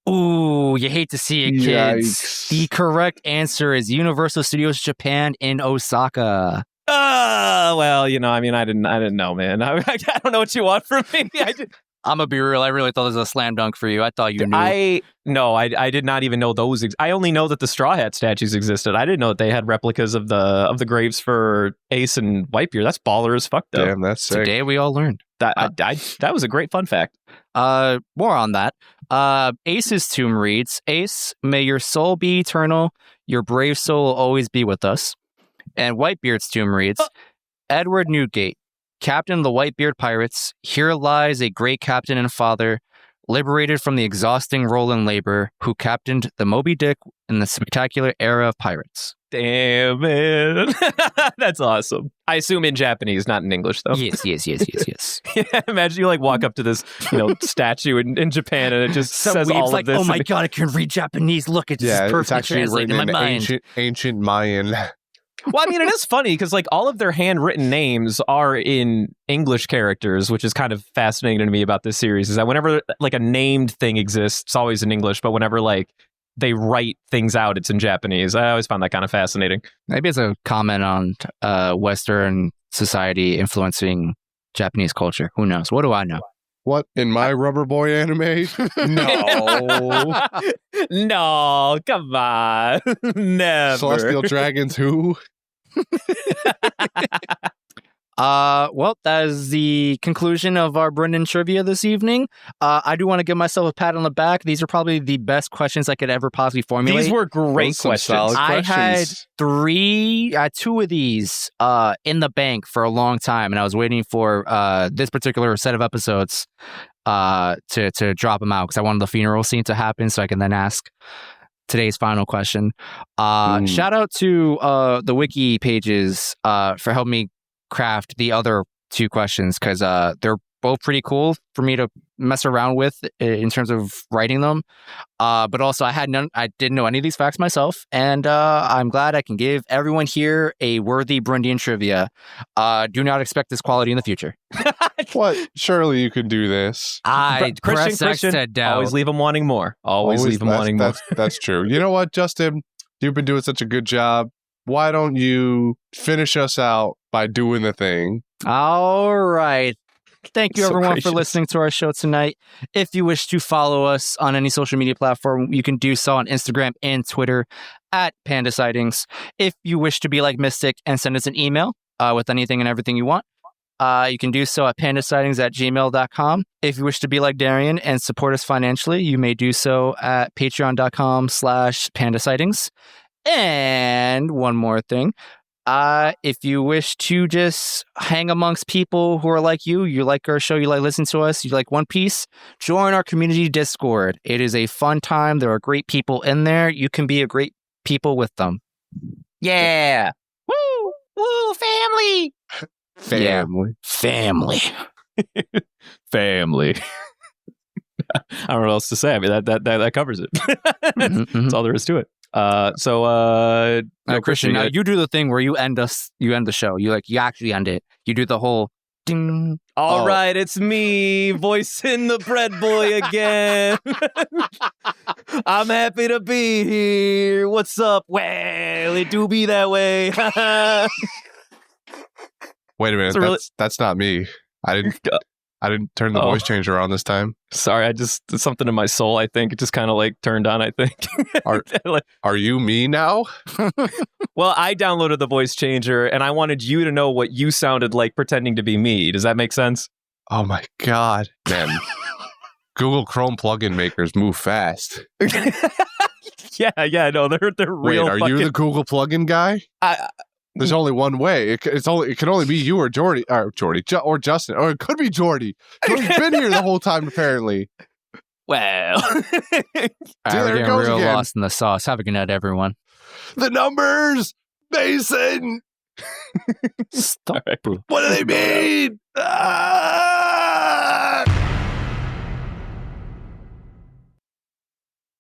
S3: Ooh, you hate to see it, kids.
S1: Yikes.
S3: The correct answer is Universal Studios Japan in Osaka.
S2: Well, you know, I mean, I didn't know, man. I don't know what you want from me.
S3: I'm gonna be real. I really thought this was a slam dunk for you. I thought you knew.
S2: I did not even know those. I only know that the Straw Hat statues existed. I didn't know that they had replicas of the graves for Ace and Whitebeard. That's baller as fuck, though.
S1: Damn, that's sick.
S3: Today we all learned.
S2: That was a great fun fact.
S3: More on that. Ace's tomb reads, Ace, may your soul be eternal. Your brave soul will always be with us. And Whitebeard's tomb reads, Edward Newgate, captain of the Whitebeard Pirates, here lies a great captain and father, liberated from the exhausting role and labor, who captained the Moby Dick in the spectacular era of pirates.
S2: Damn, man. That's awesome. I assume in Japanese, not in English, though.
S3: Yes.
S2: Yeah, imagine you like walk up to this, statue in Japan and it just says all
S3: like,
S2: of this.
S3: Oh my God, I can read Japanese. Look, it's perfectly translated in my mind.
S1: Ancient Mayan.
S2: Well, I mean, it is funny because like all of their handwritten names are in English characters, which is kind of fascinating to me about this series. Is that whenever like a named thing exists, it's always in English, but whenever like they write things out, it's in Japanese. I always found that kind of fascinating.
S3: Maybe it's a comment on Western society influencing Japanese culture. Who knows? What do I know?
S1: What, in my Rubber Boy anime? No.
S2: No, come on. Never.
S1: Celestial Dragons who?
S3: Well, that is the conclusion of our Brendan trivia this evening. I do want to give myself a pat on the back. These are probably the best questions I could ever possibly formulate.
S2: These were great questions.
S3: I had 2 of these in the bank for a long time, and I was waiting for this particular set of episodes to drop them out because I wanted the funeral scene to happen so I can then ask today's final question. Shout out to the wiki pages for helping me craft the other 2 questions because they're both pretty cool for me to mess around with in terms of writing them. But also I didn't know any of these facts myself, and I'm glad I can give everyone here a worthy Brendan trivia. Do not expect this quality in the future.
S1: What? Surely you can do this.
S2: Christian,
S3: said doubt.
S2: Always leave them wanting more. Always leave them wanting more.
S1: That's true. You know what, Justin? You've been doing such a good job. Why don't you finish us out by doing the thing?
S3: All right. Thank you,
S2: So
S3: everyone,
S2: gracious.
S3: for listening to our show tonight. If you wish to follow us on any social media platform, you can do so on Instagram and Twitter at Panda Sightings. If you wish to be like Mystic and send us an email with anything and everything you want, you can do so at pandasightings@gmail.com. If you wish to be like Darian and support us financially, you may do so at patreon.com/pandasightings. And one more thing. If you wish to just hang amongst people who are like you like our show, you like listening to us, you like One Piece, join our community Discord. It is a fun time. There are great people in there. You can be a great people with them.
S2: Yeah.
S3: Woo! Woo! Family!
S1: Family.
S3: Yeah. Family.
S2: Family. I don't know what else to say. I mean, that covers it. That's all there is to it.
S3: Christian, now you do the thing where you end the show. You actually end it. You do the whole ding.
S2: All right, it's me, voicing the bread boy again. I'm happy to be here. What's up? Well, it do be that way.
S1: Wait a minute, that's not me. I didn't turn the voice changer on this time.
S2: Sorry, something in my soul, I think. It just kind of like turned on, I think.
S1: Are you me now?
S2: Well, I downloaded the voice changer and I wanted you to know what you sounded like pretending to be me. Does that make sense?
S1: Oh my God, man. Google Chrome plugin makers move fast.
S2: Yeah, no, they're real.
S1: Wait, are you the Google plugin guy? There's only one way. It can only be you or Jordy or Justin, or it could be Jordy. Jordy's been here the whole time apparently.
S3: Well, we're getting real lost in the sauce. Have a good night, everyone.
S1: The numbers, Mason.
S3: Stop.
S1: What do they mean?